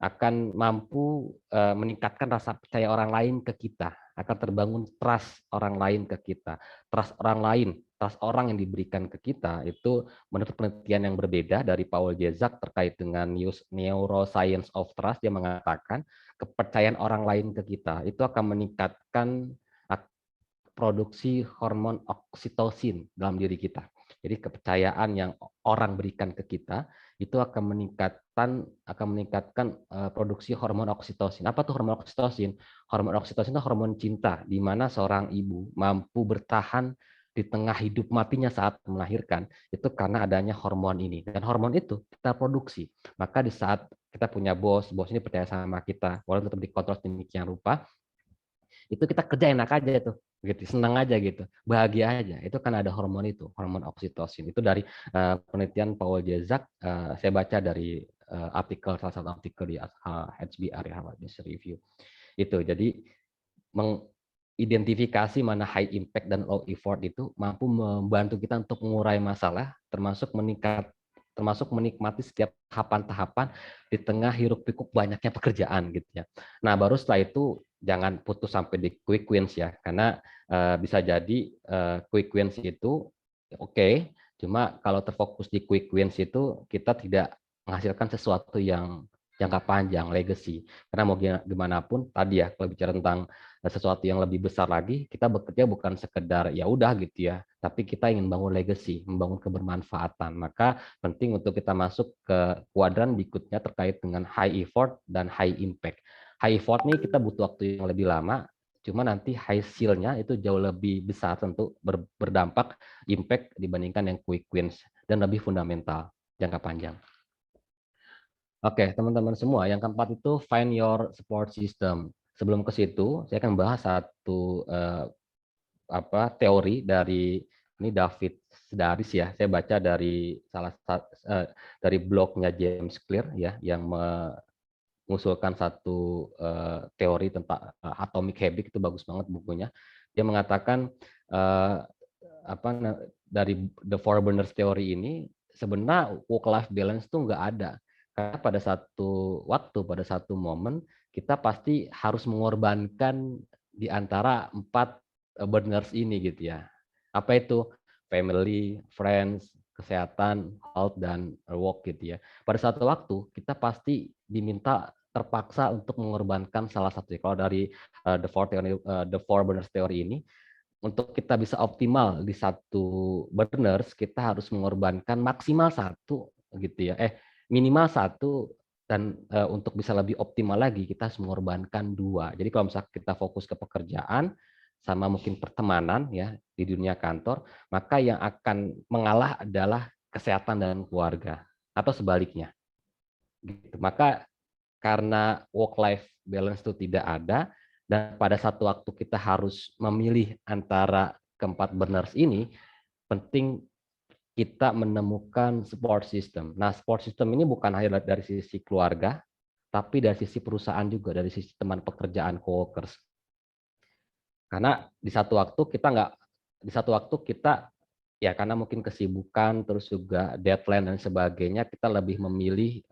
akan mampu meningkatkan rasa percaya orang lain ke kita, akan terbangun trust orang lain ke kita. Trust orang lain, trust orang yang diberikan ke kita itu menurut penelitian yang berbeda dari Paul Jezak terkait dengan neuroscience of trust, dia mengatakan kepercayaan orang lain ke kita itu akan meningkatkan produksi hormon oksitosin dalam diri kita. Jadi kepercayaan yang orang berikan ke kita itu akan meningkatkan produksi hormon oksitosin. Apa tuh hormon oksitosin? Hormon oksitosin itu hormon cinta, di mana seorang ibu mampu bertahan di tengah hidup matinya saat melahirkan, itu karena adanya hormon ini. Dan hormon itu kita produksi. Maka di saat kita punya bos ini percaya sama kita, walaupun tetap dikontrol sedemikian rupa, itu kita kerja enak aja tuh, gitu, senang aja gitu, bahagia aja. Itu kan ada hormon itu, hormon oksitosin. Itu dari penelitian Paul Jezak, saya baca dari salah satu artikel di HBR ya, Harvard Business Review. Itu jadi mengidentifikasi mana high impact dan low effort itu mampu membantu kita untuk mengurai masalah, termasuk menikmati setiap tahapan-tahapan di tengah hiruk-pikuk banyaknya pekerjaan gitu ya. Nah, baru setelah itu jangan putus sampai di quick wins ya, karena bisa jadi quick wins itu oke, cuma kalau terfokus di quick wins itu kita tidak menghasilkan sesuatu yang jangka panjang, legacy. Karena mau gimana pun tadi ya, kalau bicara tentang sesuatu yang lebih besar lagi, kita bekerja bukan sekedar ya udah gitu ya, tapi kita ingin bangun legacy, membangun kebermanfaatan. Maka penting untuk kita masuk ke kuadran berikutnya terkait dengan high effort dan high impact. High effort nih kita butuh waktu yang lebih lama, cuma nanti hasilnya itu jauh lebih besar, tentu berdampak impact dibandingkan yang quick wins dan lebih fundamental jangka panjang. Oke, teman-teman semua, yang keempat itu find your support system. Sebelum ke situ, saya akan bahas satu teori dari ini David Sedaris ya. Saya baca dari dari blognya James Clear ya, yang mengusulkan satu teori tentang atomic habit. Itu bagus banget bukunya. Dia mengatakan dari The Four Burners Theory ini sebenarnya work-life balance itu nggak ada. Karena pada satu waktu, pada satu momen, kita pasti harus mengorbankan di antara 4 burners ini gitu ya. Apa itu? Family, friends, kesehatan, health, dan work gitu ya. Pada satu waktu, kita pasti diminta terpaksa untuk mengorbankan salah satu. Kalau dari The Four Burners Theory ini, untuk kita bisa optimal di satu burners, kita harus mengorbankan maksimal 1 gitu ya. Minimal 1, dan untuk bisa lebih optimal lagi kita harus mengorbankan 2. Jadi kalau misalnya kita fokus ke pekerjaan sama mungkin pertemanan ya di dunia kantor, maka yang akan mengalah adalah kesehatan dan keluarga, atau sebaliknya. Gitu. Maka karena work life balance itu tidak ada, dan pada satu waktu kita harus memilih antara keempat burners ini, penting kita menemukan support system. Nah, support system ini bukan hanya dari sisi keluarga, tapi dari sisi perusahaan juga, dari sisi teman pekerjaan, coworkers. Karena di satu waktu kita ya karena mungkin kesibukan, terus juga deadline dan sebagainya, kita lebih memilih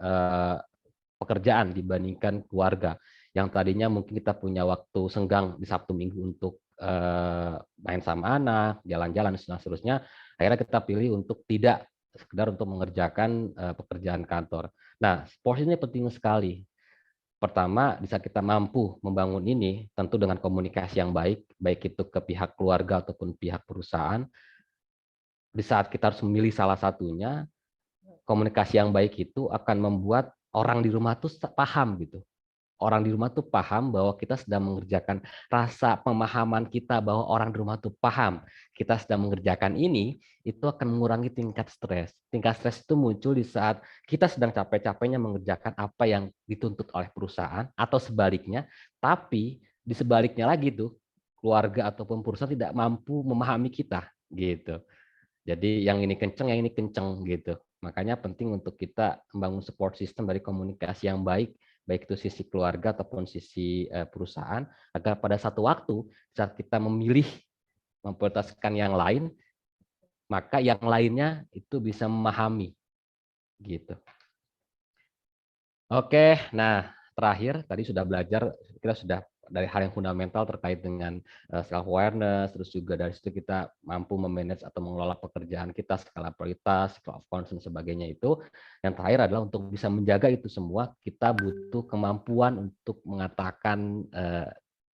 pekerjaan dibandingkan keluarga. Yang tadinya mungkin kita punya waktu senggang di Sabtu Minggu untuk main sama anak, jalan-jalan, dan seterusnya, akhirnya kita pilih untuk tidak sekedar untuk mengerjakan pekerjaan kantor. Nah, porsi ini penting sekali. Pertama, di saat kita mampu membangun ini, tentu dengan komunikasi yang baik, baik itu ke pihak keluarga ataupun pihak perusahaan. Di saat kita harus memilih salah satunya, komunikasi yang baik itu akan membuat orang di rumah tuh paham gitu. Orang di rumah tuh paham bahwa kita sedang mengerjakan, rasa pemahaman kita bahwa orang di rumah tuh paham kita sedang mengerjakan ini, itu akan mengurangi tingkat stres. Tingkat stres itu muncul di saat kita sedang capek-capeknya mengerjakan apa yang dituntut oleh perusahaan, atau sebaliknya, tapi di sebaliknya lagi tuh, keluarga ataupun perusahaan tidak mampu memahami kita gitu. Jadi yang ini kenceng, yang ini kenceng gitu. Makanya penting untuk kita membangun support system dari komunikasi yang baik itu sisi keluarga ataupun sisi perusahaan, agar pada satu waktu saat kita memilih memprioritaskan yang lain, maka yang lainnya itu bisa memahami gitu. Oke, nah terakhir tadi sudah belajar, kita sudah dari hal yang fundamental terkait dengan self awareness, terus juga dari situ kita mampu memanage atau mengelola pekerjaan kita, skala prioritas, skala of concern, sebagainya itu. Yang terakhir adalah untuk bisa menjaga itu semua, kita butuh kemampuan untuk mengatakan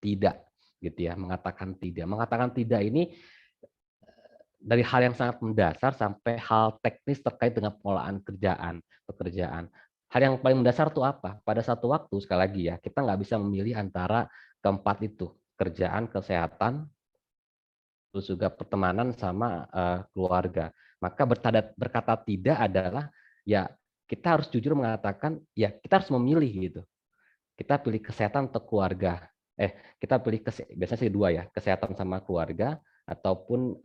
tidak, gitu ya, mengatakan tidak. Mengatakan tidak ini dari hal yang sangat mendasar sampai hal teknis terkait dengan pengelolaan pekerjaan. Hal yang paling mendasar itu apa? Pada satu waktu, sekali lagi ya, kita nggak bisa memilih antara keempat itu, kerjaan, kesehatan, terus juga pertemanan sama keluarga. Maka berkata tidak adalah ya kita harus jujur mengatakan ya kita harus memilih gitu. Kita pilih kesehatan atau keluarga. Kita pilih biasanya sih 2 ya, kesehatan sama keluarga ataupun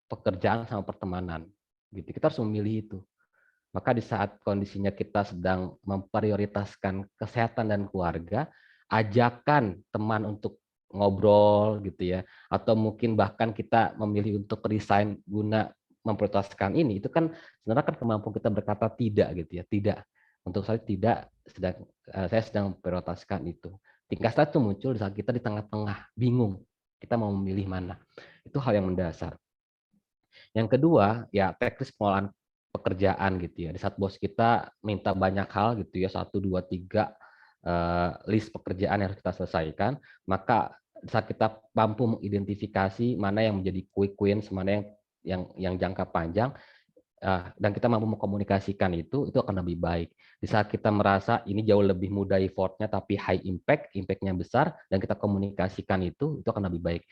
pekerjaan sama pertemanan. Gitu. Kita harus memilih itu. Maka di saat kondisinya kita sedang memprioritaskan kesehatan dan keluarga, ajakan teman untuk ngobrol gitu ya, atau mungkin bahkan kita memilih untuk resign guna memprioritaskan ini, itu kan sebenarnya kan kemampuan kita berkata tidak gitu ya, tidak. Untuk saya tidak, saya sedang memprioritaskan itu. Tingkat stres itu muncul di saat kita di tengah-tengah, bingung, kita mau memilih mana. Itu hal yang mendasar. Yang kedua, ya teknis pengelolaan pekerjaan gitu ya. Di saat bos kita minta banyak hal gitu ya, 1, 2, 3 list pekerjaan yang harus kita selesaikan, maka saat kita mampu mengidentifikasi mana yang menjadi quick wins, mana yang jangka panjang, dan kita mampu mengkomunikasikan itu akan lebih baik. Di saat kita merasa ini jauh lebih mudah effortnya tapi high impact, impact-nya besar, dan kita komunikasikan itu akan lebih baik.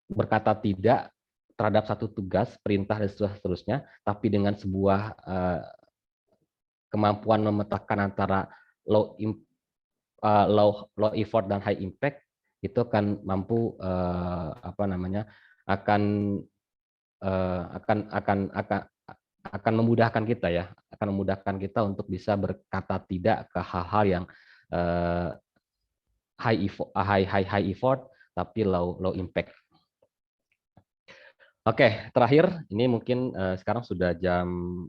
Berkata tidak terhadap satu tugas, perintah, dan seterusnya, tapi dengan sebuah kemampuan memetakan antara low effort dan high impact, itu akan mampu akan akan memudahkan kita ya, akan memudahkan kita untuk bisa berkata tidak ke hal-hal yang high effort tapi low impact. Oke, terakhir ini mungkin sekarang sudah jam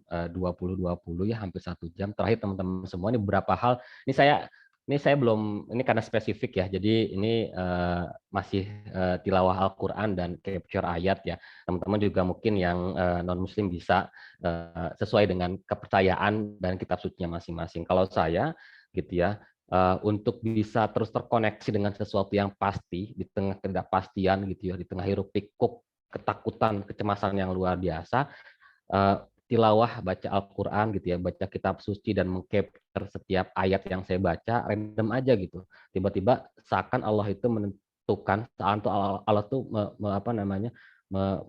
20.20 ya, hampir 1 jam. Terakhir teman-teman semua, ini beberapa hal. Ini saya belum, ini karena spesifik ya. Jadi ini masih tilawah Al-Qur'an dan capture ayat ya. Teman-teman juga mungkin yang non-muslim bisa sesuai dengan kepercayaan dan kitab sucinya masing-masing. Kalau saya gitu ya, untuk bisa terus terkoneksi dengan sesuatu yang pasti di tengah ketidakpastian gitu ya, di tengah hiruk pikuk ketakutan, kecemasan yang luar biasa, tilawah, baca Al-Qur'an gitu ya, baca kitab suci dan meng-capture setiap ayat yang saya baca random aja gitu. Tiba-tiba seakan Allah itu menentukan, Allah tuh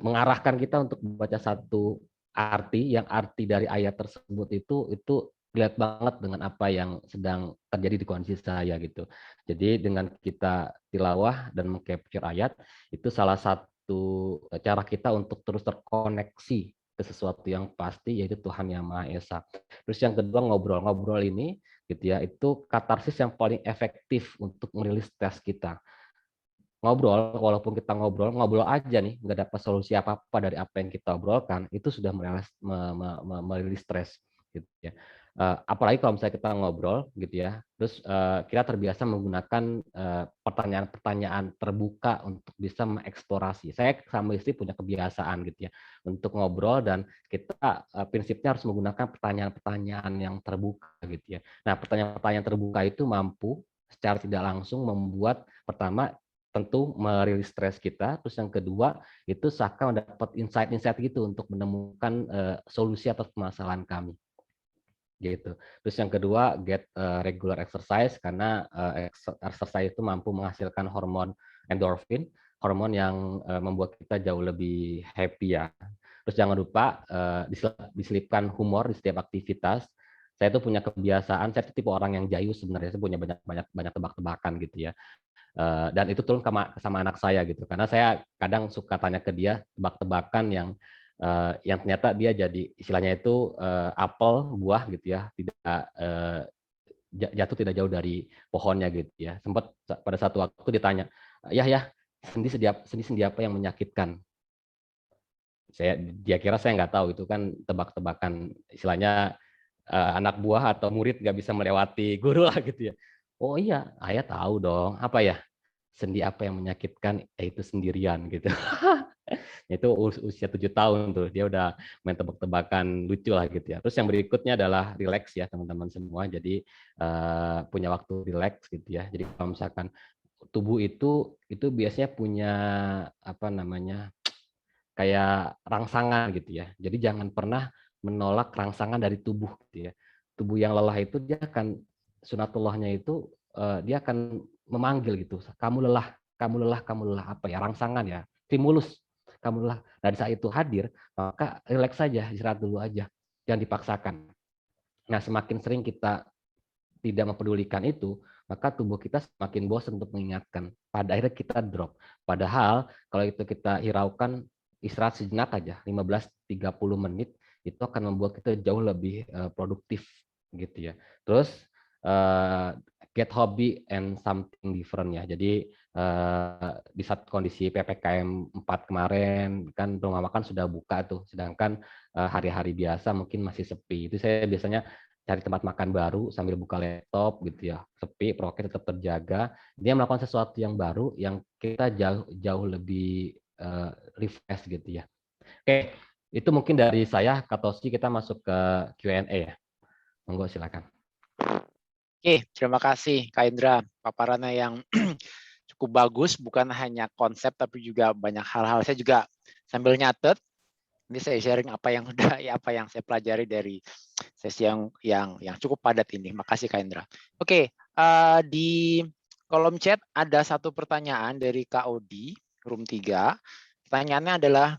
mengarahkan kita untuk membaca satu arti, yang arti dari ayat tersebut itu relate banget dengan apa yang sedang terjadi di kondisi saya gitu. Jadi dengan kita tilawah dan meng-capture ayat, itu salah satu cara kita untuk terus terkoneksi ke sesuatu yang pasti, yaitu Tuhan Yang Maha Esa. Terus yang kedua, ngobrol ini gitu ya, itu katarsis yang paling efektif untuk merilis stres kita. Ngobrol, walaupun kita ngobrol aja nih, nggak dapat solusi apa-apa dari apa yang kita obrolkan, itu sudah merilis stres gitu ya. Apalagi kalau misalnya kita ngobrol gitu ya, terus kita terbiasa menggunakan pertanyaan-pertanyaan terbuka untuk bisa mengeksplorasi. Saya sama istri punya kebiasaan gitu ya untuk ngobrol, dan kita prinsipnya harus menggunakan pertanyaan-pertanyaan yang terbuka gitu ya. Nah, pertanyaan-pertanyaan terbuka itu mampu secara tidak langsung membuat, pertama, tentu merilis stres kita, terus yang kedua itu seakan mendapat insight gitu untuk menemukan solusi atas permasalahan kami. Gitu. Terus yang kedua, get regular exercise, karena exercise itu mampu menghasilkan hormon endorfin, hormon yang membuat kita jauh lebih happy ya. Terus jangan lupa diselipkan humor di setiap aktivitas. Saya tuh punya kebiasaan, saya tipe orang yang jayus sebenarnya, saya punya banyak tebak-tebakan gitu ya. Dan itu turun sama anak saya gitu, karena saya kadang suka tanya ke dia tebak-tebakan yang ternyata dia jadi istilahnya itu apel buah gitu ya, tidak jatuh tidak jauh dari pohonnya gitu ya. Sempat pada satu waktu ditanya, ya sendi apa yang menyakitkan? Dia kira saya nggak tahu, itu kan tebak-tebakan istilahnya anak buah atau murid nggak bisa melewati guru lah gitu ya. Oh iya, ayah tahu dong. Apa ya? Sendi apa yang menyakitkan? Itu sendirian gitu. Itu usia 7 tahun tuh, dia udah main tebak-tebakan lucu lah gitu ya. Terus yang berikutnya adalah relax ya teman-teman semua. Jadi punya waktu relax gitu ya. Jadi kalau misalkan tubuh itu biasanya punya apa namanya, kayak rangsangan gitu ya. Jadi jangan pernah menolak rangsangan dari tubuh gitu ya. Tubuh yang lelah itu dia akan, sunatullahnya itu dia akan memanggil gitu. Kamu lelah, kamu lelah, kamu lelah, apa ya? Rangsangan ya, stimulus. Kamu lelah. Dari saat itu hadir, maka relax saja, istirahat dulu aja. Jangan dipaksakan. Nah, semakin sering kita tidak mempedulikan itu, maka tubuh kita semakin bosan untuk mengingatkan. Pada akhirnya kita drop. Padahal kalau itu kita hiraukan, istirahat sejenak aja, 15-30 menit, itu akan membuat kita jauh lebih produktif gitu ya. Terus get hobby and something different ya. Jadi di saat kondisi PPKM 4 kemarin kan rumah makan sudah buka tuh, sedangkan hari-hari biasa mungkin masih sepi. Itu saya biasanya cari tempat makan baru sambil buka laptop gitu ya, sepi, prokes tetap terjaga. Dia melakukan sesuatu yang baru yang kita jauh lebih refresh gitu ya. Oke, Itu mungkin dari saya, Kak Tosi, kita masuk ke Q&A ya. Monggo silakan. Oke, terima kasih Kak Indra. Paparannya yang cukup bagus, bukan hanya konsep tapi juga banyak hal-hal. Saya juga sambil nyatet. Ini saya sharing apa yang apa yang saya pelajari dari sesi yang cukup padat ini. Makasih Kak Indra. Oke, di kolom chat ada satu pertanyaan dari Kak Odi, room 3. Pertanyaannya adalah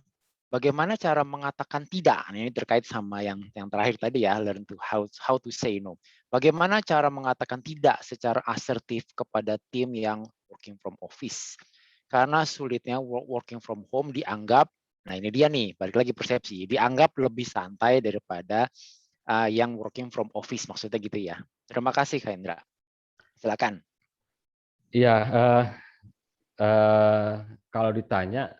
bagaimana cara mengatakan tidak? Ini terkait sama yang terakhir tadi ya, learn to how to say no. Bagaimana cara mengatakan tidak secara asertif kepada tim yang working from office? Karena sulitnya working from home dianggap, nah ini dia nih, balik lagi persepsi, dianggap lebih santai daripada yang working from office, maksudnya gitu ya. Terima kasih Kak Indra. Silakan. Iya, kalau ditanya,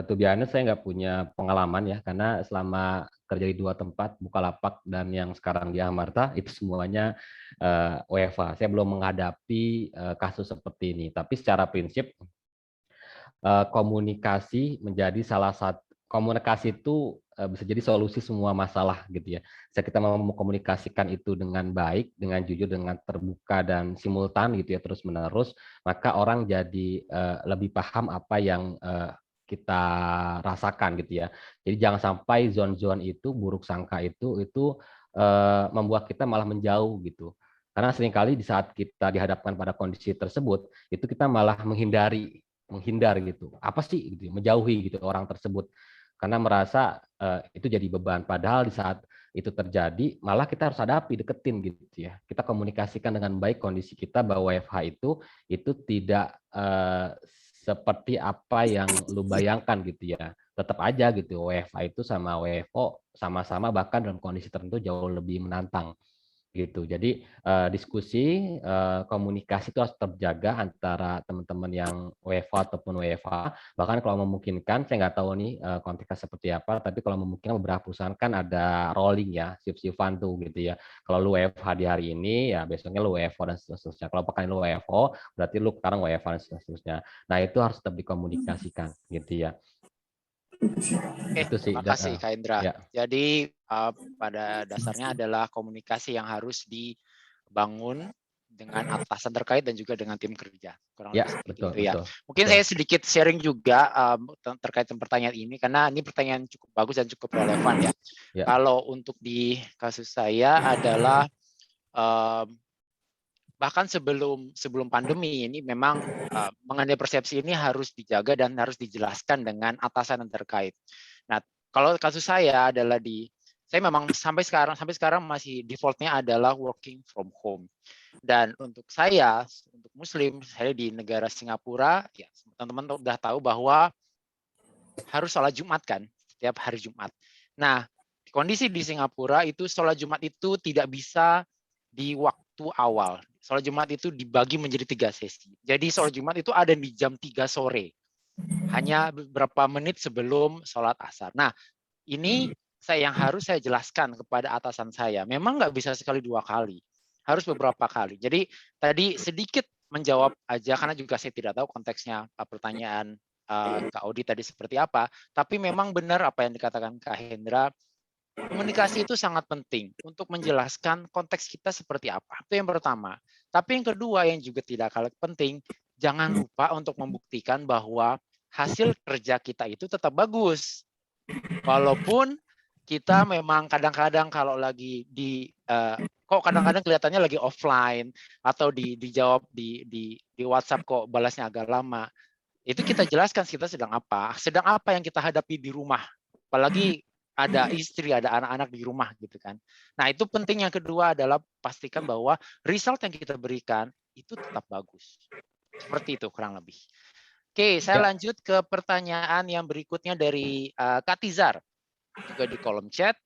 to be honest, saya nggak punya pengalaman ya, karena selama kerja di 2 tempat, Bukalapak dan yang sekarang di Amarta, itu semuanya WFH. Saya belum menghadapi kasus seperti ini, tapi secara prinsip komunikasi menjadi salah satu, komunikasi itu bisa jadi solusi semua masalah gitu ya. Jika kita mau mengkomunikasikan itu dengan baik, dengan jujur, dengan terbuka dan simultan gitu ya, terus menerus, maka orang jadi lebih paham apa yang kita rasakan gitu ya. Jadi jangan sampai zon-zon itu, buruk sangka itu membuat kita malah menjauh gitu. Karena seringkali di saat kita dihadapkan pada kondisi tersebut, itu kita malah menghindar gitu. Apa sih gitu, menjauhi gitu orang tersebut. Karena merasa itu jadi beban. Padahal di saat itu terjadi, malah kita harus hadapi, deketin gitu ya. Kita komunikasikan dengan baik kondisi kita bahwa WFH itu tidak seperti apa yang lu bayangkan gitu ya. Tetap aja gitu, WFH itu sama WFO sama-sama, bahkan dalam kondisi tertentu jauh lebih menantang gitu. Jadi diskusi, komunikasi itu harus terjaga antara teman-teman yang WFH ataupun WFH. Bahkan kalau memungkinkan, saya nggak tahu nih konteksnya seperti apa, tapi kalau memungkinkan beberapa perusahaan kan ada rolling ya, shift-shiftan tuh gitu ya. Kalau lu WFH di hari ini, ya besoknya lu WFO dan seterusnya. Kalau pekan lu WFO, berarti lu sekarang WFH dan seterusnya. Nah itu harus tetap dikomunikasikan gitu ya. Itu sih. Terima kasih Kak Indra. Ya. Jadi pada dasarnya adalah komunikasi yang harus dibangun dengan atasan terkait dan juga dengan tim kerja. Kurang Ya, lebih betul, gitu ya. betul. Mungkin saya sedikit sharing juga terkait dengan pertanyaan ini, karena ini pertanyaan cukup bagus dan cukup relevan ya. Ya. Kalau untuk di kasus saya adalah bahkan sebelum pandemi ini memang mengenai persepsi ini harus dijaga dan harus dijelaskan dengan atasan yang terkait. Nah, kalau kasus saya adalah saya memang sampai sekarang masih defaultnya adalah working from home. Dan untuk saya, untuk Muslim, saya di negara Singapura, ya teman-teman udah tahu bahwa harus sholat Jumat kan, setiap hari Jumat. Nah, kondisi di Singapura itu sholat Jumat itu tidak bisa di waktu awal. Sholat Jumat itu dibagi menjadi 3 sesi. Jadi sholat Jumat itu ada di jam 3 sore. Hanya beberapa menit sebelum sholat asar. Nah, ini yang harus saya jelaskan kepada atasan saya. Memang nggak bisa sekali 2 kali. Harus beberapa kali. Jadi tadi sedikit menjawab aja, karena juga saya tidak tahu konteksnya pertanyaan Kak Odi tadi seperti apa. Tapi memang benar apa yang dikatakan Kak Hendra. Komunikasi itu sangat penting untuk menjelaskan konteks kita seperti apa. Itu yang pertama. Tapi yang kedua yang juga tidak kalah penting, jangan lupa untuk membuktikan bahwa hasil kerja kita itu tetap bagus. Walaupun kita memang kadang-kadang kalau lagi kok kadang-kadang kelihatannya lagi offline atau dijawab di WhatsApp kok balasnya agak lama. Itu kita jelaskan kita sedang apa yang kita hadapi di rumah. Apalagi ada istri, ada anak-anak di rumah gitu kan. Nah, itu penting. Yang kedua adalah pastikan bahwa result yang kita berikan itu tetap bagus. Seperti itu kurang lebih. Oke, saya lanjut ke pertanyaan yang berikutnya dari Kak Tizar. Juga di kolom chat.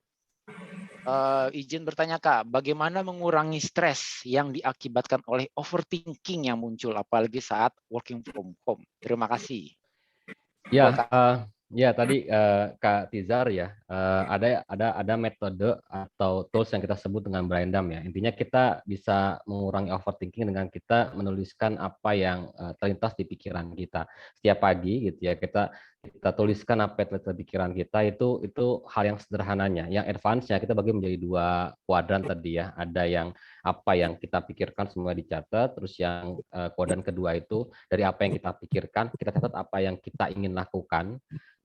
Izin bertanya Kak, bagaimana mengurangi stres yang diakibatkan oleh overthinking yang muncul apalagi saat working from home? Terima kasih. Ya, tadi Kak Tizar ya, ada metode atau tools yang kita sebut dengan brain dump ya. Intinya kita bisa mengurangi overthinking dengan kita menuliskan apa yang terlintas di pikiran kita setiap pagi gitu ya. Kita kita tuliskan apa yang terjadi pikiran kita, itu hal yang sederhananya. Yang advance-nya kita bagi menjadi 2 kuadran tadi ya. Ada yang apa yang kita pikirkan semua dicatat, terus yang kuadran kedua itu dari apa yang kita pikirkan, kita catat apa yang kita ingin lakukan.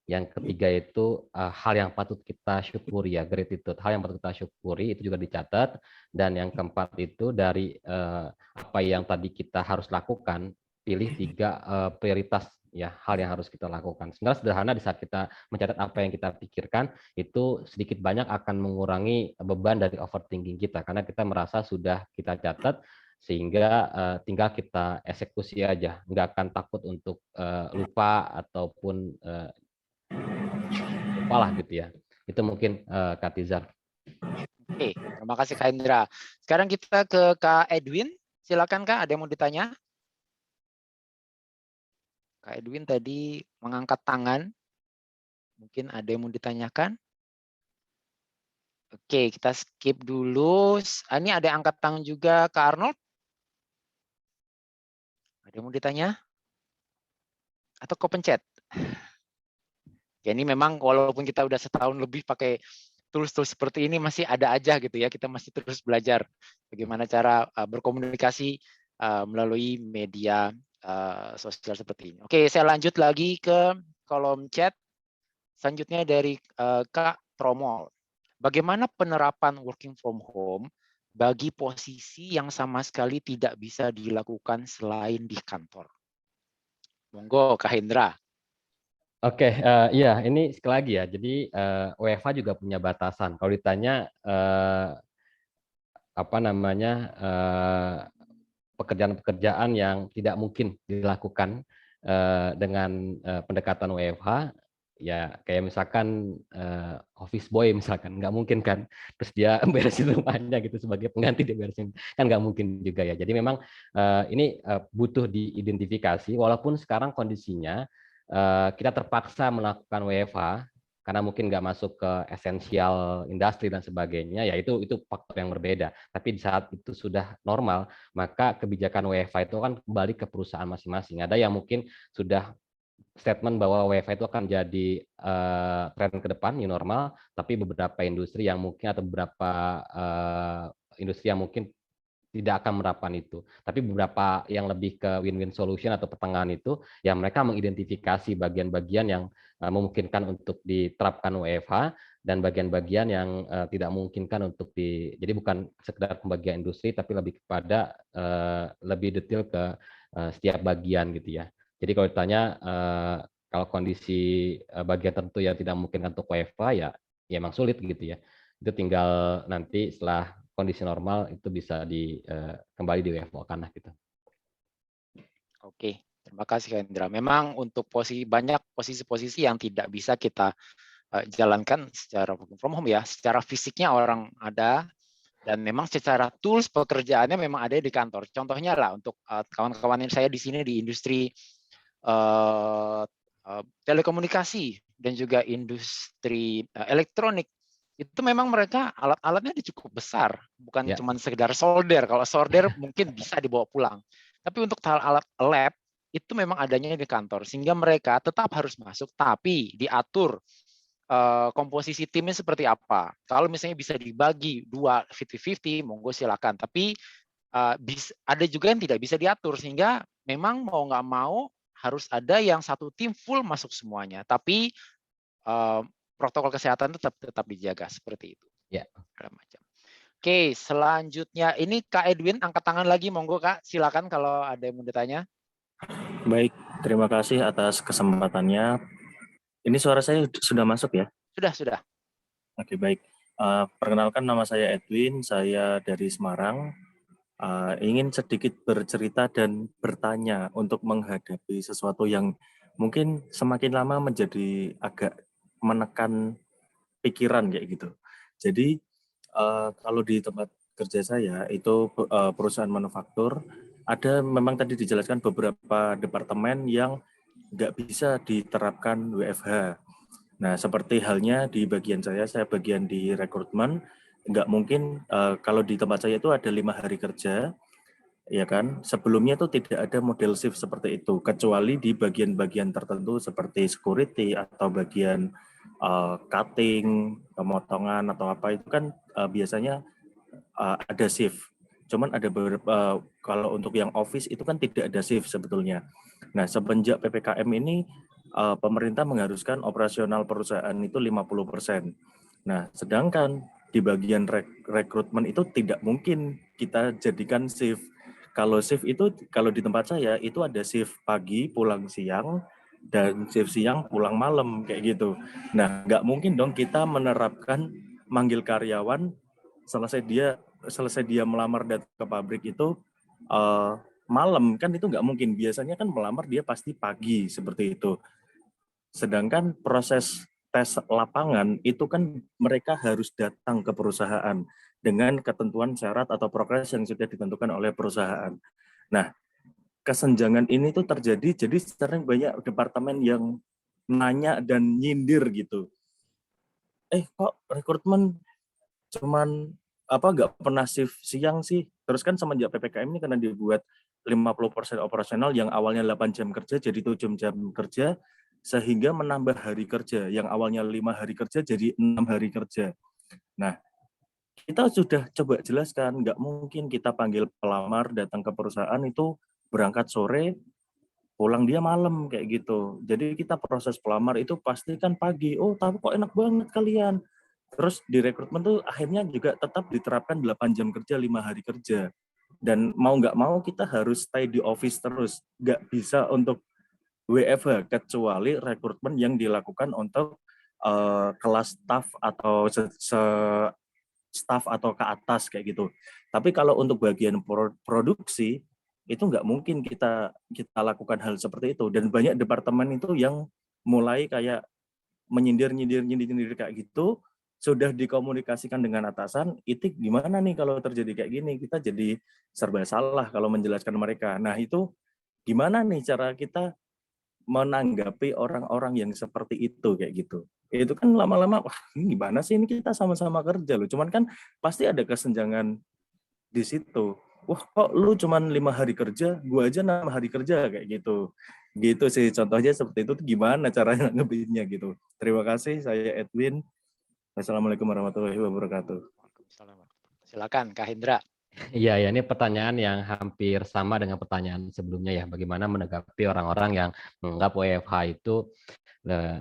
Yang ketiga itu hal yang patut kita syukuri ya, gratitude. Hal yang patut kita syukuri itu juga dicatat. Dan yang keempat itu dari apa yang tadi kita harus lakukan, pilih 3 prioritas ya, hal yang harus kita lakukan. Sebenarnya sederhana di saat kita mencatat apa yang kita pikirkan, itu sedikit banyak akan mengurangi beban dari overthinking kita, karena kita merasa sudah kita catat, sehingga tinggal kita eksekusi aja, nggak akan takut untuk lupa ataupun lupa lah gitu ya. Itu mungkin Kak Tizar. Oke, terima kasih Kak Indra. Sekarang kita ke Kak Edwin. Silakan Kak, ada yang mau ditanya? Kak Edwin tadi mengangkat tangan. Mungkin ada yang mau ditanyakan? Oke, kita skip dulu. Ini ada yang angkat tangan juga, Kak Arnold. Ada yang mau ditanya? Atau kau pencet? Ya, ini memang walaupun kita udah setahun lebih pakai tools-tools seperti ini, masih ada aja gitu ya. Kita masih terus belajar bagaimana cara berkomunikasi melalui media sosial seperti ini. Oke, saya lanjut lagi ke kolom chat. Selanjutnya dari Kak Tromol. Bagaimana penerapan working from home bagi posisi yang sama sekali tidak bisa dilakukan selain di kantor? Monggo, Kak Hendra. Oke, iya ini sekali lagi ya. Jadi WFH juga punya batasan. Kalau ditanya apa namanya pekerjaan-pekerjaan yang tidak mungkin dilakukan dengan pendekatan WFH, ya kayak misalkan office boy misalkan, nggak mungkin kan, terus dia beresin rumahnya gitu sebagai pengganti dia beresin, kan nggak mungkin juga ya. Jadi memang ini butuh diidentifikasi, walaupun sekarang kondisinya kita terpaksa melakukan WFH karena mungkin nggak masuk ke esensial industri dan sebagainya, ya itu faktor yang berbeda. Tapi di saat itu sudah normal, maka kebijakan WFH itu kan kembali ke perusahaan masing-masing. Ada yang mungkin sudah statement bahwa WFH itu akan jadi tren ke depan, new normal, tapi beberapa industri yang mungkin atau beberapa industri yang mungkin tidak akan menerapkan itu. Tapi beberapa yang lebih ke win-win solution atau pertengahan itu, ya mereka mengidentifikasi bagian-bagian yang memungkinkan untuk diterapkan WFH dan bagian-bagian yang tidak memungkinkan untuk jadi bukan sekedar pembagian industri, tapi lebih kepada lebih detail ke setiap bagian gitu ya. Jadi kalau ditanya kalau kondisi bagian tertentu yang tidak memungkinkan untuk WFH, ya emang sulit gitu ya. Itu tinggal nanti setelah kondisi normal itu bisa kembali di WFO-kan lah gitu. Oke, terima kasih Hendra. Memang untuk banyak posisi-posisi yang tidak bisa kita jalankan secara working from home ya, secara fisiknya orang ada, dan memang secara tools pekerjaannya memang ada di kantor. Contohnya lah untuk kawan-kawan saya di sini di industri telekomunikasi dan juga industri elektronik. Itu memang mereka alat-alatnya cukup besar, bukan cuma sekedar solder. Kalau solder mungkin bisa dibawa pulang. Tapi untuk alat lab itu memang adanya di kantor, sehingga mereka tetap harus masuk, tapi diatur komposisi timnya seperti apa. Kalau misalnya bisa dibagi 50-50, monggo silakan. Tapi ada juga yang tidak bisa diatur, sehingga memang mau nggak mau harus ada yang satu tim full masuk semuanya. Tapi protokol kesehatan tetap dijaga seperti itu. Ya. Oke, selanjutnya ini Kak Edwin angkat tangan lagi, monggo Kak, silakan kalau ada yang mau ditanya. Baik, terima kasih atas kesempatannya. Ini suara saya sudah masuk ya? Sudah. Oke, baik. Perkenalkan, nama saya Edwin, saya dari Semarang. Ingin sedikit bercerita dan bertanya untuk menghadapi sesuatu yang mungkin semakin lama menjadi agak menekan pikiran kayak gitu. Jadi kalau di tempat kerja saya itu perusahaan manufaktur, ada memang tadi dijelaskan beberapa departemen yang nggak bisa diterapkan WFH. Nah, seperti halnya di bagian saya bagian di rekrutmen, nggak mungkin kalau di tempat saya itu ada 5 hari kerja, ya kan? Sebelumnya itu tidak ada model shift seperti itu, kecuali di bagian-bagian tertentu seperti security atau bagian cutting, pemotongan atau apa itu kan biasanya ada shift. Cuman ada beberapa kalau untuk yang office itu kan tidak ada shift sebetulnya. Nah, semenjak PPKM ini pemerintah mengharuskan operasional perusahaan itu 50%. Nah, sedangkan di bagian rekrutmen itu tidak mungkin kita jadikan shift. Kalau shift itu, kalau di tempat saya itu ada shift pagi pulang siang dan shift siang pulang malam kayak gitu. Nah, nggak mungkin dong kita menerapkan manggil karyawan selesai dia melamar datang ke pabrik itu malam, kan itu nggak mungkin. Biasanya kan melamar dia pasti pagi seperti itu. Sedangkan proses tes lapangan itu kan mereka harus datang ke perusahaan dengan ketentuan syarat atau progres yang sudah ditentukan oleh perusahaan. Nah, kesenjangan ini tuh terjadi, jadi sering banyak departemen yang nanya dan nyindir gitu. Kok rekrutmen cuman nggak pernah shift siang sih? Terus kan semenjak PPKM ini karena dibuat 50% operasional yang awalnya 8 jam kerja jadi 7 jam kerja, sehingga menambah hari kerja yang awalnya 5 hari kerja jadi 6 hari kerja. Nah, kita sudah coba jelaskan, nggak mungkin kita panggil pelamar datang ke perusahaan itu berangkat sore, pulang dia malam kayak gitu. Jadi kita proses pelamar itu pasti kan pagi. Oh, tapi kok enak banget kalian. Terus di rekrutmen tuh akhirnya juga tetap diterapkan 8 jam kerja, 5 hari kerja. Dan mau nggak mau kita harus stay di office terus. Nggak bisa untuk WFH, kecuali rekrutmen yang dilakukan untuk kelas staff atau staff atau ke atas kayak gitu. Tapi kalau untuk bagian produksi, itu nggak mungkin kita lakukan hal seperti itu. Dan banyak departemen itu yang mulai kayak menyindir kayak gitu, sudah dikomunikasikan dengan atasan, itu gimana nih kalau terjadi kayak gini, kita jadi serba salah kalau menjelaskan mereka. Nah, itu gimana nih cara kita menanggapi orang-orang yang seperti itu kayak gitu. Itu kan lama-lama, wah ini gimana sih, ini kita sama-sama kerja loh. Cuman kan pasti ada kesenjangan di situ. Wah kok lu cuman 5 hari kerja, gua aja 6 hari kerja kayak gitu. Gitu sih contohnya seperti itu, gimana caranya ngebinnya gitu. Terima kasih, saya Edwin. Assalamualaikum warahmatullahi wabarakatuh. Silakan Kak Hendra. Iya, ya, ini pertanyaan yang hampir sama dengan pertanyaan sebelumnya ya. Bagaimana menanggapi orang-orang yang menganggap WFH itu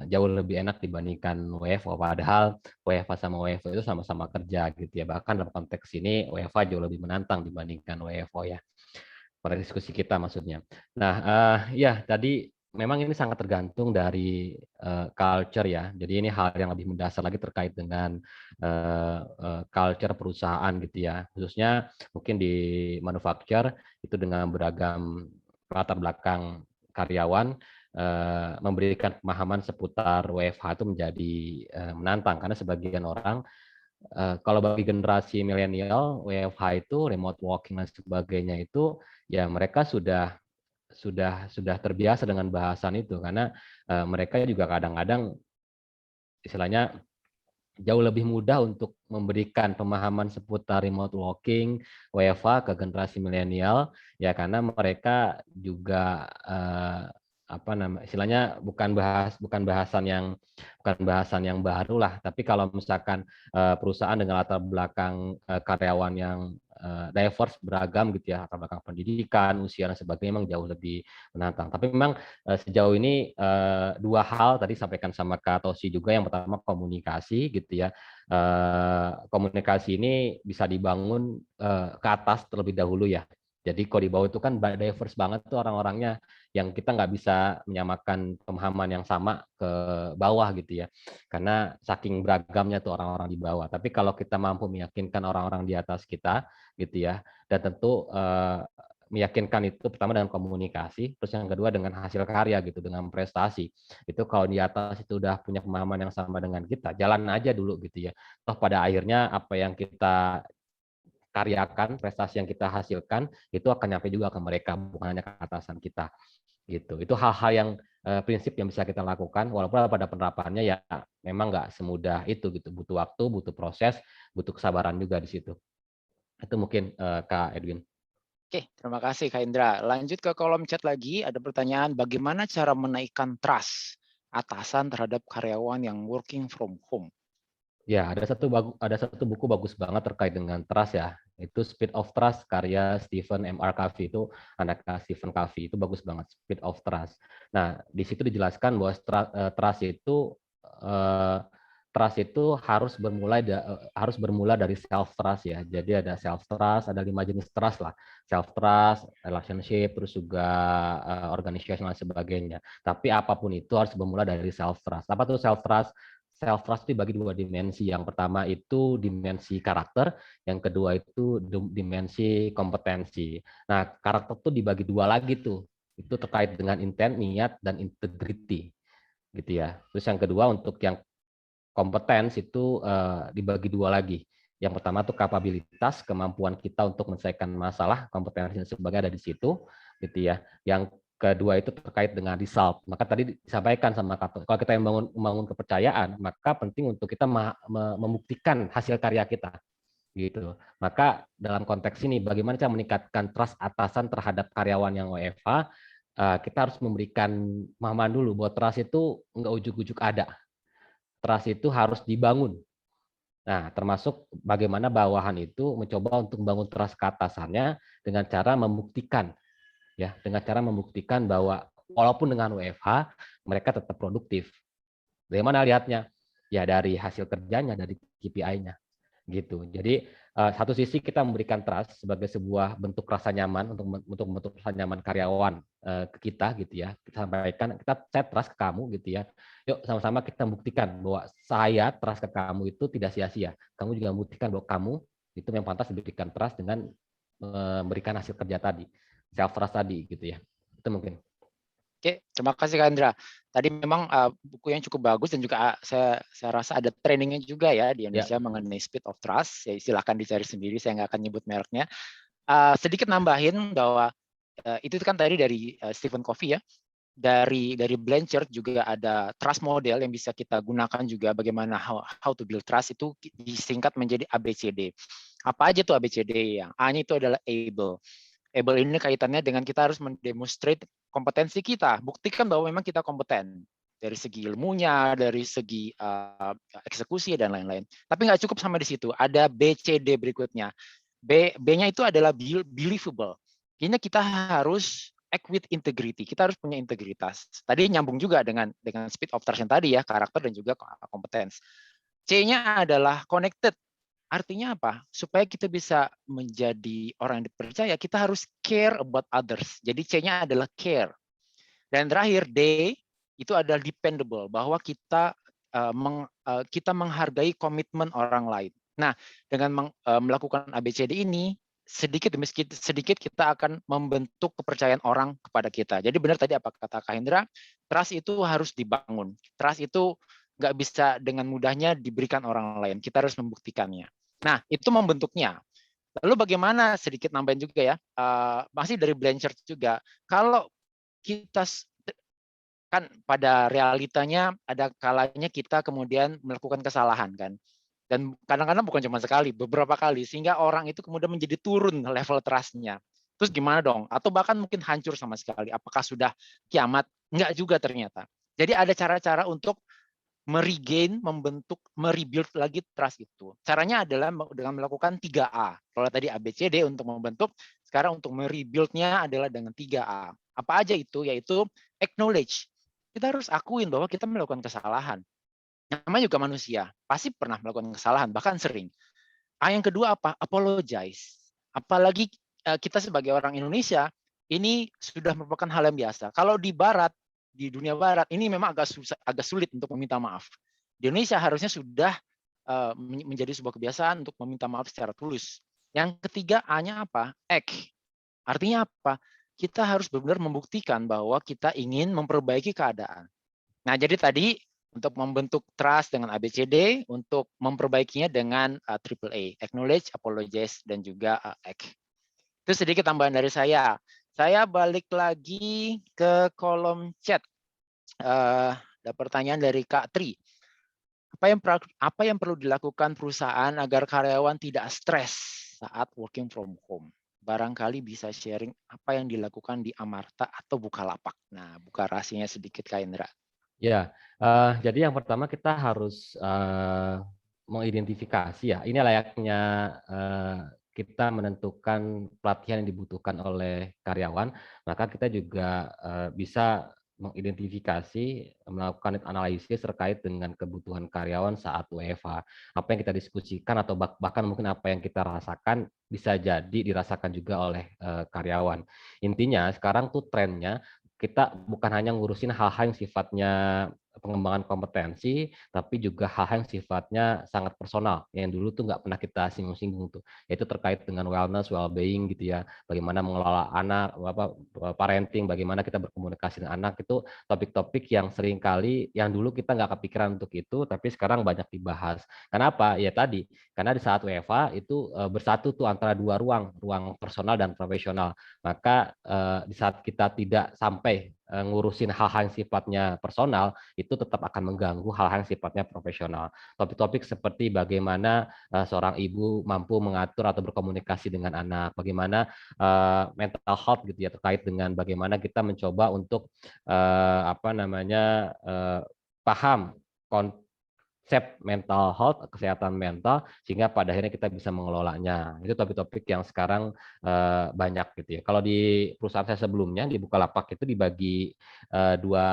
jauh lebih enak dibandingkan WFO, padahal WFH sama WFO itu sama-sama kerja gitu ya. Bahkan dalam konteks ini WFH jauh lebih menantang dibandingkan WFO ya. Pada diskusi kita maksudnya. Nah, ya tadi memang ini sangat tergantung dari culture ya. Jadi ini hal yang lebih mendasar lagi terkait dengan culture perusahaan gitu ya. Khususnya mungkin di manufacture itu dengan beragam latar belakang karyawan memberikan pemahaman seputar WFH itu menjadi menantang karena sebagian orang kalau bagi generasi milenial WFH itu remote working dan sebagainya itu ya mereka sudah terbiasa dengan bahasan itu karena mereka juga kadang-kadang istilahnya jauh lebih mudah untuk memberikan pemahaman seputar remote working, WFH ke generasi milenial ya karena mereka juga istilahnya bukan bahasan yang baru lah, tapi kalau misalkan perusahaan dengan latar belakang karyawan yang diverse, beragam gitu ya, latar belakang pendidikan, usia dan sebagainya memang jauh lebih menantang. Tapi memang sejauh ini dua hal tadi sampaikan sama Kak Tosi juga. Yang pertama komunikasi gitu ya. Komunikasi ini bisa dibangun ke atas terlebih dahulu ya. Jadi kalau di bawah itu kan diverse banget tuh orang-orangnya, yang kita nggak bisa menyamakan pemahaman yang sama ke bawah gitu ya. Karena saking beragamnya tuh orang-orang di bawah. Tapi kalau kita mampu meyakinkan orang-orang di atas kita gitu ya, dan tentu meyakinkan itu pertama dengan komunikasi, terus yang kedua dengan hasil karya gitu, dengan prestasi. Itu kalau di atas itu udah punya pemahaman yang sama dengan kita, jalan aja dulu gitu ya. Toh pada akhirnya apa yang kita karyakan, prestasi yang kita hasilkan itu akan nyampe juga ke mereka, bukan hanya ke atasan kita gitu. Itu hal-hal yang prinsip yang bisa kita lakukan, walaupun pada penerapannya ya memang nggak semudah itu gitu, butuh waktu, butuh proses, butuh kesabaran juga di situ. Itu mungkin Kak Edwin. Oke, terima kasih Kak Indra. Lanjut ke kolom chat lagi, ada pertanyaan bagaimana cara menaikkan trust atasan terhadap karyawan yang working from home? Ya, ada satu buku bagus banget terkait dengan trust ya. Itu Speed of Trust karya Stephen M.R. Covey, itu anak Stephen Covey, itu bagus banget, Speed of Trust. Nah, di situ dijelaskan bahwa eh, trust itu harus bermula dari self trust ya. Jadi ada self trust, ada 5 jenis trust lah. Self trust, relationship, terus juga organizational dan sebagainya. Tapi apapun itu harus bermula dari self trust. Apa tuh self trust? Self trust dibagi 2 dimensi. Yang pertama itu dimensi karakter, yang kedua itu dimensi kompetensi. Nah, karakter tuh dibagi 2 lagi tuh. Itu terkait dengan intent, niat, dan integrity, gitu ya. Terus yang kedua untuk yang kompetens itu dibagi 2 lagi. Yang pertama tuh kapabilitas, kemampuan kita untuk menyelesaikan masalah, kompetensi dan sebagainya ada di situ, gitu ya. Yang kedua itu terkait dengan result. Maka tadi disampaikan sama Kak, kalau kita yang membangun kepercayaan, maka penting untuk kita membuktikan hasil karya kita, gitu. Maka dalam konteks ini, bagaimana cara meningkatkan trust atasan terhadap karyawan yang WFH? Kita harus memberikan pemahaman dulu bahwa trust itu nggak ujuk-ujuk ada. Trust itu harus dibangun. Nah, termasuk bagaimana bawahan itu mencoba untuk membangun trust ke atasannya dengan cara membuktikan, ya, dengan cara membuktikan bahwa walaupun dengan WFH mereka tetap produktif. Dari mana lihatnya? Ya dari hasil kerjanya, dari KPI-nya, gitu. Jadi satu sisi kita memberikan trust sebagai sebuah bentuk rasa nyaman untuk membentuk rasa nyaman karyawan ke kita, gitu ya. Kita sampaikan, saya trust ke kamu, gitu ya. Yuk sama-sama kita buktikan bahwa saya trust ke kamu itu tidak sia-sia. Kamu juga membuktikan bahwa kamu itu memang pantas diberikan trust dengan memberikan hasil kerja tadi, self trust tadi, gitu ya. Itu mungkin. Oke, terima kasih Kak Indra. Tadi memang buku yang cukup bagus dan juga saya rasa ada trainingnya juga ya di Indonesia mengenai Speed of Trust. Ya, silahkan dicari sendiri, saya nggak akan nyebut mereknya. Sedikit nambahin bahwa itu kan tadi dari Stephen Covey ya. Dari Blanchard juga ada trust model yang bisa kita gunakan juga, bagaimana how to build trust itu disingkat menjadi ABCD. Apa aja tuh ABCD? Yang A-nya itu adalah able. Able ini kaitannya dengan kita harus mendemonstrate kompetensi kita, buktikan bahwa memang kita kompeten dari segi ilmunya, dari segi eksekusi dan lain-lain. Tapi nggak cukup sama di situ. Ada BCD berikutnya. B-nya itu adalah believable. Ini kita harus act with integrity. Kita harus punya integritas. Tadi nyambung juga dengan speed of trust yang tadi ya, karakter dan juga kompetens. C-nya adalah connected. Artinya apa? Supaya kita bisa menjadi orang yang dipercaya, kita harus care about others. Jadi C-nya adalah care. Dan terakhir D itu adalah dependable, bahwa kita menghargai komitmen orang lain. Nah, dengan melakukan ABCD ini, sedikit demi sedikit kita akan membentuk kepercayaan orang kepada kita. Jadi benar tadi apa kata Kak Hendra, trust itu harus dibangun. Trust itu nggak bisa dengan mudahnya diberikan orang lain. Kita harus membuktikannya. Nah, itu membentuknya. Lalu bagaimana, sedikit nambahin juga ya, masih dari Blanchard juga, kalau kita kan pada realitanya ada kalanya kita kemudian melakukan kesalahan kan, dan kadang-kadang bukan cuma sekali, beberapa kali, sehingga orang itu kemudian menjadi turun level trust-nya. Terus gimana dong? Atau bahkan mungkin hancur sama sekali. Apakah sudah kiamat? Enggak juga ternyata. Jadi ada cara-cara untuk meregain, membentuk, merebuild lagi trust itu. Caranya adalah dengan melakukan 3A. Kalau tadi ABCD untuk membentuk, sekarang untuk merebuild-nya adalah dengan 3A. Apa aja itu? Yaitu acknowledge. Kita harus akuin bahwa kita melakukan kesalahan. Namanya juga manusia, pasti pernah melakukan kesalahan, bahkan sering. Yang kedua apa? Apologize. Apalagi kita sebagai orang Indonesia, ini sudah merupakan hal yang biasa. Kalau di Barat, di dunia Barat, ini memang agak sulit untuk meminta maaf. Di Indonesia harusnya sudah menjadi sebuah kebiasaan untuk meminta maaf secara tulus. Yang ketiga, A-nya apa? Act. Artinya apa? Kita harus benar-benar membuktikan bahwa kita ingin memperbaiki keadaan. Nah, jadi tadi untuk membentuk trust dengan ABCD, untuk memperbaikinya dengan AAA, acknowledge, apologize, dan juga act. Itu sedikit tambahan dari saya. Saya balik lagi ke kolom chat. Ada pertanyaan dari Kak Tri. Apa yang perlu dilakukan perusahaan agar karyawan tidak stres saat working from home? barangkali bisa sharing apa yang dilakukan di Amarta atau Bukalapak. Nah, buka rahasianya sedikit Kak Hendra. Ya, jadi yang pertama kita harus mengidentifikasi ya. Ini layaknya kita menentukan pelatihan yang dibutuhkan oleh karyawan, maka kita juga bisa mengidentifikasi, melakukan analisis terkait dengan kebutuhan karyawan saat WFH. Apa yang kita diskusikan atau bahkan mungkin apa yang kita rasakan bisa jadi dirasakan juga oleh karyawan. Intinya sekarang tuh trennya kita bukan hanya ngurusin hal-hal yang sifatnya pengembangan kompetensi, tapi juga hal-hal yang sifatnya sangat personal, yang dulu tuh nggak pernah kita singgung-singgung tuh, yaitu terkait dengan wellness, well-being gitu ya, bagaimana mengelola anak, parenting, bagaimana kita berkomunikasi dengan anak, itu topik-topik yang seringkali, yang dulu kita nggak kepikiran untuk itu, tapi sekarang banyak dibahas. Kenapa? Ya tadi, karena di saat WFH itu bersatu tuh antara dua ruang personal dan profesional. Maka di saat kita tidak sampai ngurusin hal-hal yang sifatnya personal, itu tetap akan mengganggu hal-hal yang sifatnya profesional. Topik-topik seperti bagaimana seorang ibu mampu mengatur atau berkomunikasi dengan anak, bagaimana mental health gitu ya, terkait dengan bagaimana kita mencoba untuk paham konsep mental health, kesehatan mental, sehingga pada akhirnya kita bisa mengelolanya. Itu topik-topik yang sekarang banyak gitu ya. Kalau di perusahaan saya sebelumnya di Bukalapak itu dibagi dua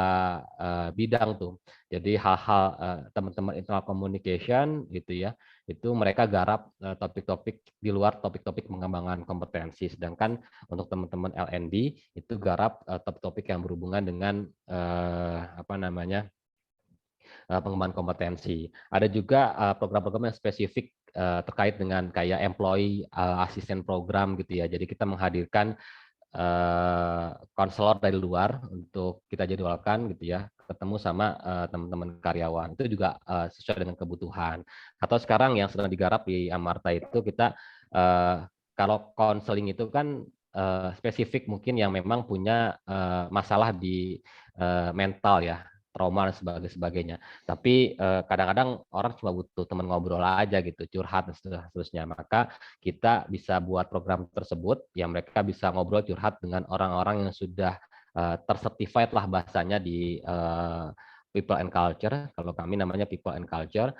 bidang tuh. Jadi hal-hal teman-teman internal communication gitu ya, itu mereka garap topik-topik di luar topik-topik pengembangan kompetensi. Sedangkan untuk teman-teman L&D itu garap topik-topik yang berhubungan dengan pengembangan kompetensi. Ada juga program-program yang spesifik terkait dengan kayak employee assistant program gitu ya. Jadi kita menghadirkan konselor dari luar untuk kita jadwalkan gitu ya, ketemu sama teman-teman karyawan. Itu juga sesuai dengan kebutuhan. Atau sekarang yang sedang digarap di Amarta itu kita kalau konseling itu kan spesifik mungkin yang memang punya masalah di mental ya, trauma dan sebagainya. Tapi kadang-kadang orang cuma butuh teman ngobrol aja gitu, curhat dan seterusnya. Maka kita bisa buat program tersebut yang mereka bisa ngobrol curhat dengan orang-orang yang sudah tercertified lah bahasanya di people and culture. Kalau kami namanya people and culture,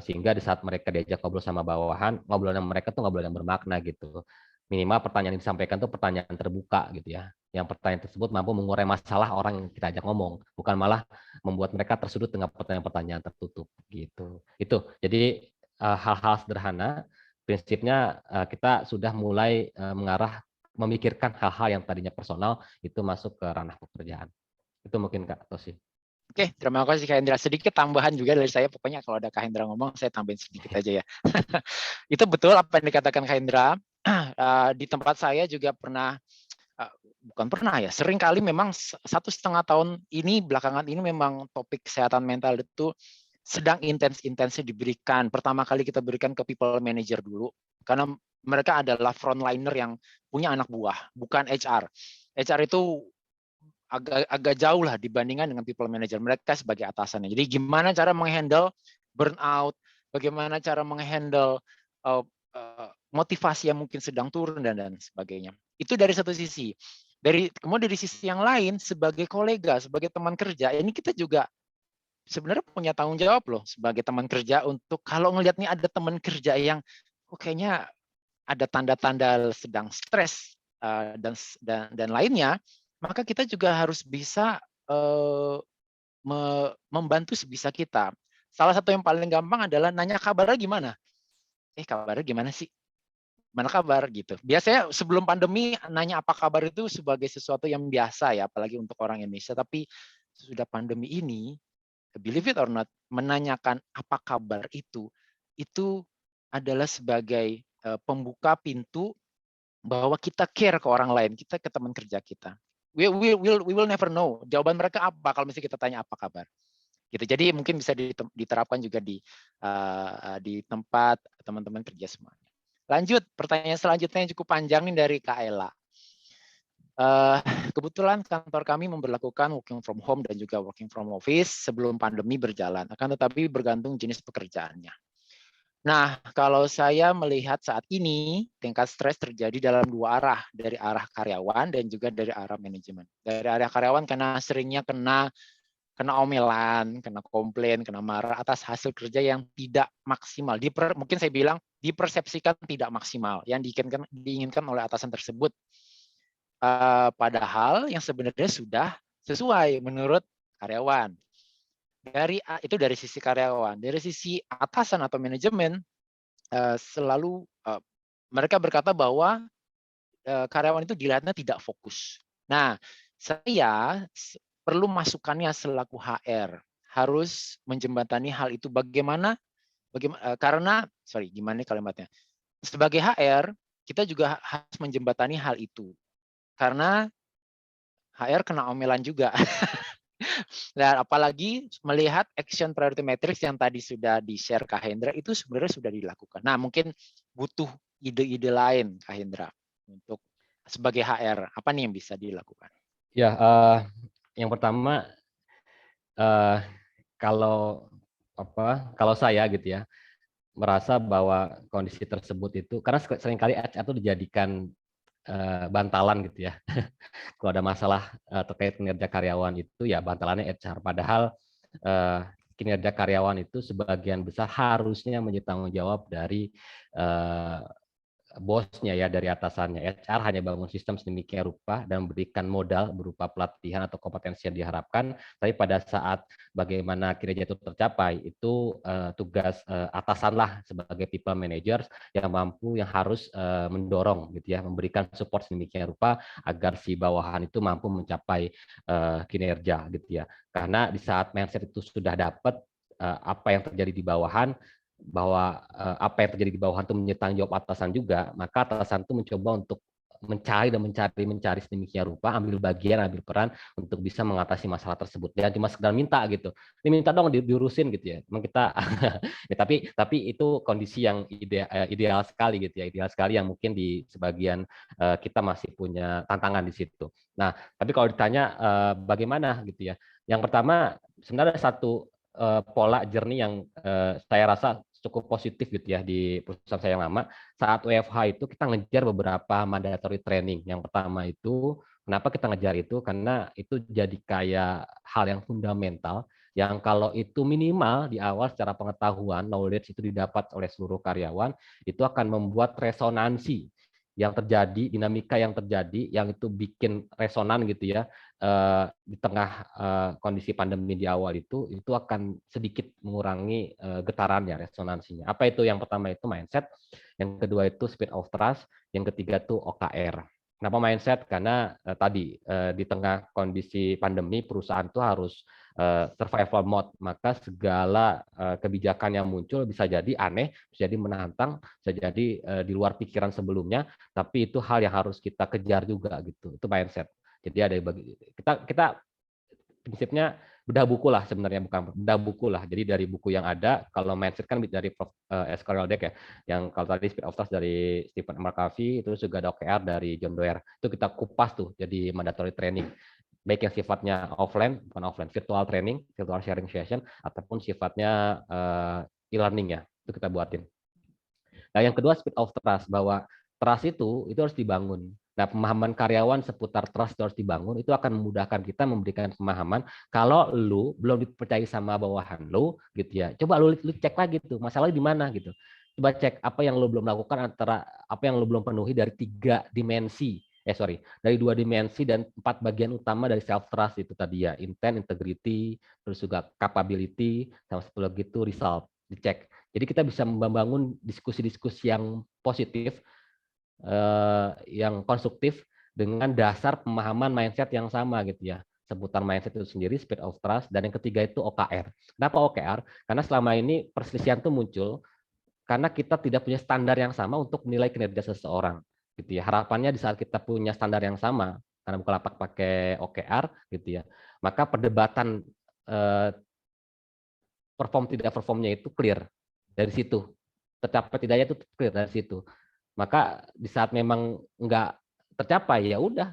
sehingga di saat mereka diajak ngobrol sama bawahan, ngobrolan mereka tuh ngobrol yang bermakna gitu. Minimal pertanyaan yang disampaikan tuh pertanyaan terbuka gitu ya. Yang pertanyaan tersebut mampu mengurai masalah orang yang kita ajak ngomong, bukan malah membuat mereka tersudut dengan pertanyaan-pertanyaan tertutup gitu. Itu. Jadi hal-hal sederhana, prinsipnya kita sudah mulai mengarah memikirkan hal-hal yang tadinya personal itu masuk ke ranah pekerjaan. Itu mungkin Kak Tosi. Oke, terima kasih Kak Hendra. Sedikit tambahan juga dari saya, pokoknya kalau ada Kak Hendra ngomong, saya tambahin sedikit aja ya. Itu betul apa yang dikatakan Kak Hendra. Di tempat saya juga pernah, bukan pernah ya, sering kali memang 1,5 tahun ini, belakangan ini memang topik kesehatan mental itu sedang intens-intensnya diberikan. Pertama kali kita berikan ke people manager dulu, karena mereka adalah frontliner yang punya anak buah, bukan HR. HR itu agak jauh lah dibandingkan dengan people manager, mereka sebagai atasannya. Jadi gimana cara menghandle burnout, bagaimana cara menghandle motivasi yang mungkin sedang turun dan sebagainya. Itu dari satu sisi. Kemudian dari sisi yang lain, sebagai kolega, sebagai teman kerja, ini kita juga sebenarnya punya tanggung jawab loh sebagai teman kerja untuk kalau ngelihat nih ada teman kerja yang kayaknya ada tanda-tanda sedang stres dan lainnya, maka kita juga harus bisa membantu sebisa kita. Salah satu yang paling gampang adalah nanya kabarnya gimana. Kabarnya gimana sih? Mana kabar gitu. Biasanya sebelum pandemi nanya apa kabar itu sebagai sesuatu yang biasa ya, apalagi untuk orang Indonesia. Tapi sudah pandemi ini, believe it or not, menanyakan apa kabar itu adalah sebagai pembuka pintu bahwa kita care ke orang lain, kita ke teman kerja kita. We will never know jawaban mereka apa kalau misalnya kita tanya apa kabar. Gitu. Jadi mungkin bisa diterapkan juga di tempat teman-teman kerja semuanya. Lanjut, pertanyaan selanjutnya yang cukup panjang nih dari Kak Ella. Kebetulan kantor kami memberlakukan working from home dan juga working from office sebelum pandemi berjalan, akan tetapi bergantung jenis pekerjaannya. Nah, kalau saya melihat saat ini tingkat stres terjadi dalam dua arah, dari arah karyawan dan juga dari arah manajemen. Dari arah karyawan karena seringnya kena omelan, kena komplain, kena marah atas hasil kerja yang tidak maksimal. Mungkin saya bilang dipersepsikan tidak maksimal yang diinginkan oleh atasan tersebut. Padahal yang sebenarnya sudah sesuai menurut karyawan. Itu dari sisi karyawan. Dari sisi atasan atau manajemen, selalu mereka berkata bahwa karyawan itu dilihatnya tidak fokus. Nah, saya perlu masukannya selaku HR harus menjembatani hal itu. Gimana kalimatnya? Sebagai HR kita juga harus menjembatani hal itu karena HR kena omelan juga. Dan apalagi melihat action priority matrix yang tadi sudah di-share Kak Hendra itu sebenarnya sudah dilakukan. Nah, mungkin butuh ide-ide lain Kak Hendra untuk sebagai HR, apa nih yang bisa dilakukan? Ya, yang pertama kalau saya gitu ya merasa bahwa kondisi tersebut itu karena seringkali HR itu dijadikan bantalan gitu ya. Kalau ada masalah terkait kinerja karyawan itu ya bantalannya HR. Padahal kinerja karyawan itu sebagian besar harusnya menjadi tanggung jawab dari bosnya ya, dari atasannya. HR hanya bangun sistem sedemikian rupa dan memberikan modal berupa pelatihan atau kompetensi yang diharapkan, tapi pada saat bagaimana kinerja itu tercapai, itu tugas atasan lah sebagai people managers yang mampu, yang harus mendorong gitu ya, memberikan support sedemikian rupa agar si bawahan itu mampu mencapai kinerja gitu ya. Karena di saat mindset itu sudah dapat, apa yang terjadi di bawahan, bahwa apa yang terjadi di bawahan itu menjadi tanggung jawab atasan juga, maka atasan itu mencoba untuk mencari sedemikian rupa, ambil bagian, ambil peran untuk bisa mengatasi masalah tersebut. Jangan cuma sekedar minta gitu. Ini minta dong diurusin gitu ya. Emang kita ya, tapi itu kondisi yang ideal sekali gitu ya. Ideal sekali yang mungkin di sebagian kita masih punya tantangan di situ. Nah, tapi kalau ditanya bagaimana gitu ya. Yang pertama sebenarnya satu pola journey yang saya rasa cukup positif gitu ya di perusahaan saya yang lama. Saat WFH itu kita ngejar beberapa mandatory training. Yang pertama itu, kenapa kita ngejar itu? Karena itu jadi kayak hal yang fundamental, yang kalau itu minimal di awal secara pengetahuan, knowledge itu didapat oleh seluruh karyawan, itu akan membuat resonansi yang terjadi, dinamika yang terjadi, yang itu bikin resonan gitu ya, di tengah kondisi pandemi di awal itu akan sedikit mengurangi getarannya, resonansinya. Apa itu? Yang pertama itu mindset, yang kedua itu speed of trust, yang ketiga itu OKR. Kenapa mindset? Karena tadi di tengah kondisi pandemi perusahaan itu harus survival mode, maka segala kebijakan yang muncul bisa jadi aneh, bisa jadi menantang, bisa jadi di luar pikiran sebelumnya, tapi itu hal yang harus kita kejar juga gitu. Itu mindset. Jadi ada kita prinsipnya bedah buku lah sebenarnya, bukan bedah buku lah. Jadi dari buku yang ada, kalau mindset kan dari Prof. S. Carroll Dweck ya, yang kalau tadi Speed of Trust dari Stephen McCovey, itu juga ada OKR dari John Doerr. Itu kita kupas tuh jadi mandatory training. Baik yang sifatnya bukan offline, virtual training, virtual sharing session, ataupun sifatnya e-learning ya, itu kita buatin. Nah, yang kedua speed of trust, bahwa trust itu harus dibangun. Nah, pemahaman karyawan seputar trust itu harus dibangun, itu akan memudahkan kita memberikan pemahaman kalau lu belum dipercaya sama bawahan lu gitu ya. Coba lu cek lagi tuh, masalahnya di mana gitu. Coba cek apa yang lu belum lakukan, antara apa yang lu belum penuhi dari dari 2 dimensi dan 4 bagian utama dari self trust itu tadi ya, intent, integrity, terus juga capability, sama satu lagi itu result, dicek. Jadi kita bisa membangun diskusi-diskusi yang positif, yang konstruktif dengan dasar pemahaman mindset yang sama gitu ya. Seputar mindset itu sendiri, speed of trust, dan yang ketiga itu OKR. Kenapa OKR? Karena selama ini perselisihan itu muncul karena kita tidak punya standar yang sama untuk menilai kinerja seseorang. Gitu ya. Harapannya di saat kita punya standar yang sama, karena Bukalapak pakai OKR gitu ya, maka perdebatan perform tidak performnya itu clear dari situ, tercapai tidaknya itu clear dari situ. Maka di saat memang nggak tercapai, ya udah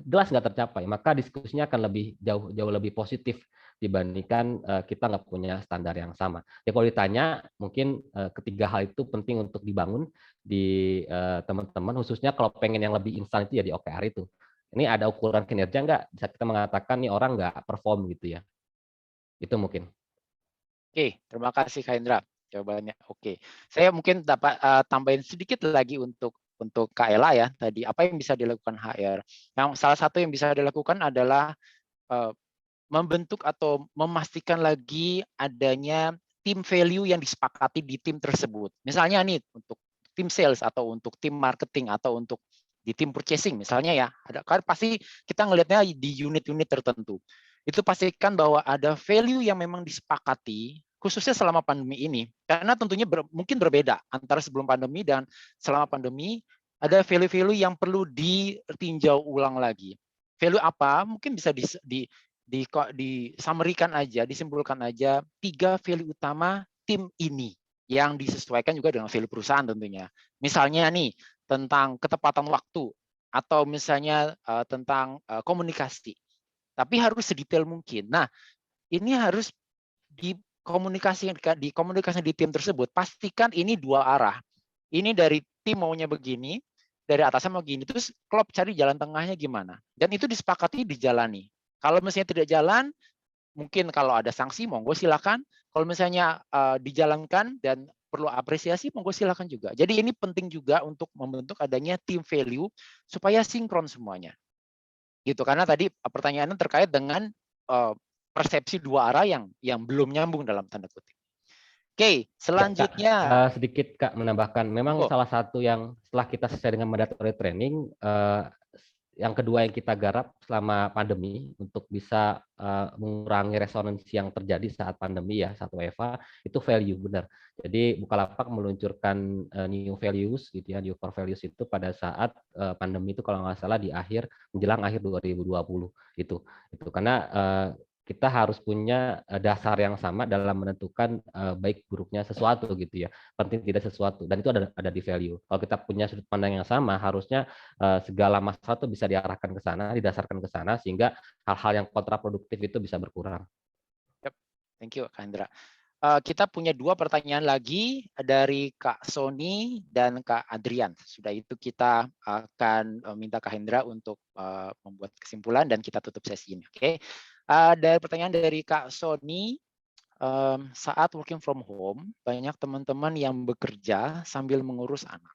jelas nggak tercapai, maka diskusinya akan jauh lebih positif dibandingkan kita nggak punya standar yang sama. Ya kalau ditanya, mungkin ketiga hal itu penting untuk dibangun di teman-teman, khususnya kalau pengen yang lebih instan itu ya di OKR itu. Ini ada ukuran kinerja nggak? Bisa kita mengatakan nih orang nggak perform gitu ya. Itu mungkin. Oke, terima kasih Kak Indra. Jawabannya oke. Saya mungkin dapat tambahin sedikit lagi untuk Kak Ella ya. Tadi apa yang bisa dilakukan HR? Yang salah satu yang bisa dilakukan adalah membentuk atau memastikan lagi adanya tim value yang disepakati di tim tersebut. Misalnya nih untuk tim sales atau untuk tim marketing atau untuk di tim purchasing misalnya ya. Kan pasti kita ngelihatnya di unit-unit tertentu. Itu pastikan bahwa ada value yang memang disepakati khususnya selama pandemi ini. Karena tentunya mungkin berbeda antara sebelum pandemi dan selama pandemi, ada value-value yang perlu ditinjau ulang lagi. Value apa? Mungkin bisa disummary-kan aja, disimpulkan aja 3 value utama tim ini yang disesuaikan juga dengan value perusahaan tentunya. Misalnya nih tentang ketepatan waktu atau misalnya tentang komunikasi. Tapi harus sedetail mungkin. Nah, ini harus dikomunikasi di tim tersebut. Pastikan ini dua arah. Ini dari tim maunya begini, dari atasnya mau gini. Terus klub cari jalan tengahnya gimana. Dan itu disepakati dijalani. Kalau misalnya tidak jalan, mungkin kalau ada sanksi, monggo silakan. Kalau misalnya dijalankan dan perlu apresiasi, monggo silakan juga. Jadi ini penting juga untuk membentuk adanya team value supaya sinkron semuanya. Gitu. Karena tadi pertanyaannya terkait dengan persepsi dua arah yang belum nyambung dalam tanda kutip. Oke, selanjutnya. Sedikit Kak menambahkan, memang salah satu yang setelah kita selesai dengan mandatory training, yang kedua yang kita garap selama pandemi untuk bisa mengurangi resonansi yang terjadi saat pandemi ya, saat WFH, itu value benar. Jadi Bukalapak meluncurkan new values gitu ya, new core values itu pada saat pandemi itu kalau nggak salah di menjelang akhir 2020 itu karena kita harus punya dasar yang sama dalam menentukan baik buruknya sesuatu gitu ya, penting tidak sesuatu, dan itu ada di value. Kalau kita punya sudut pandang yang sama, harusnya segala masalah itu bisa diarahkan ke sana, didasarkan ke sana, sehingga hal-hal yang kontraproduktif itu bisa berkurang. Yep. Thank you Kak Indra. Kita punya 2 pertanyaan lagi dari Kak Sony dan Kak Adrian. Sudah itu kita akan minta Kak Hendra untuk membuat kesimpulan dan kita tutup sesi ini. Oke. Dari pertanyaan dari Kak Sony, saat working from home, banyak teman-teman yang bekerja sambil mengurus anak.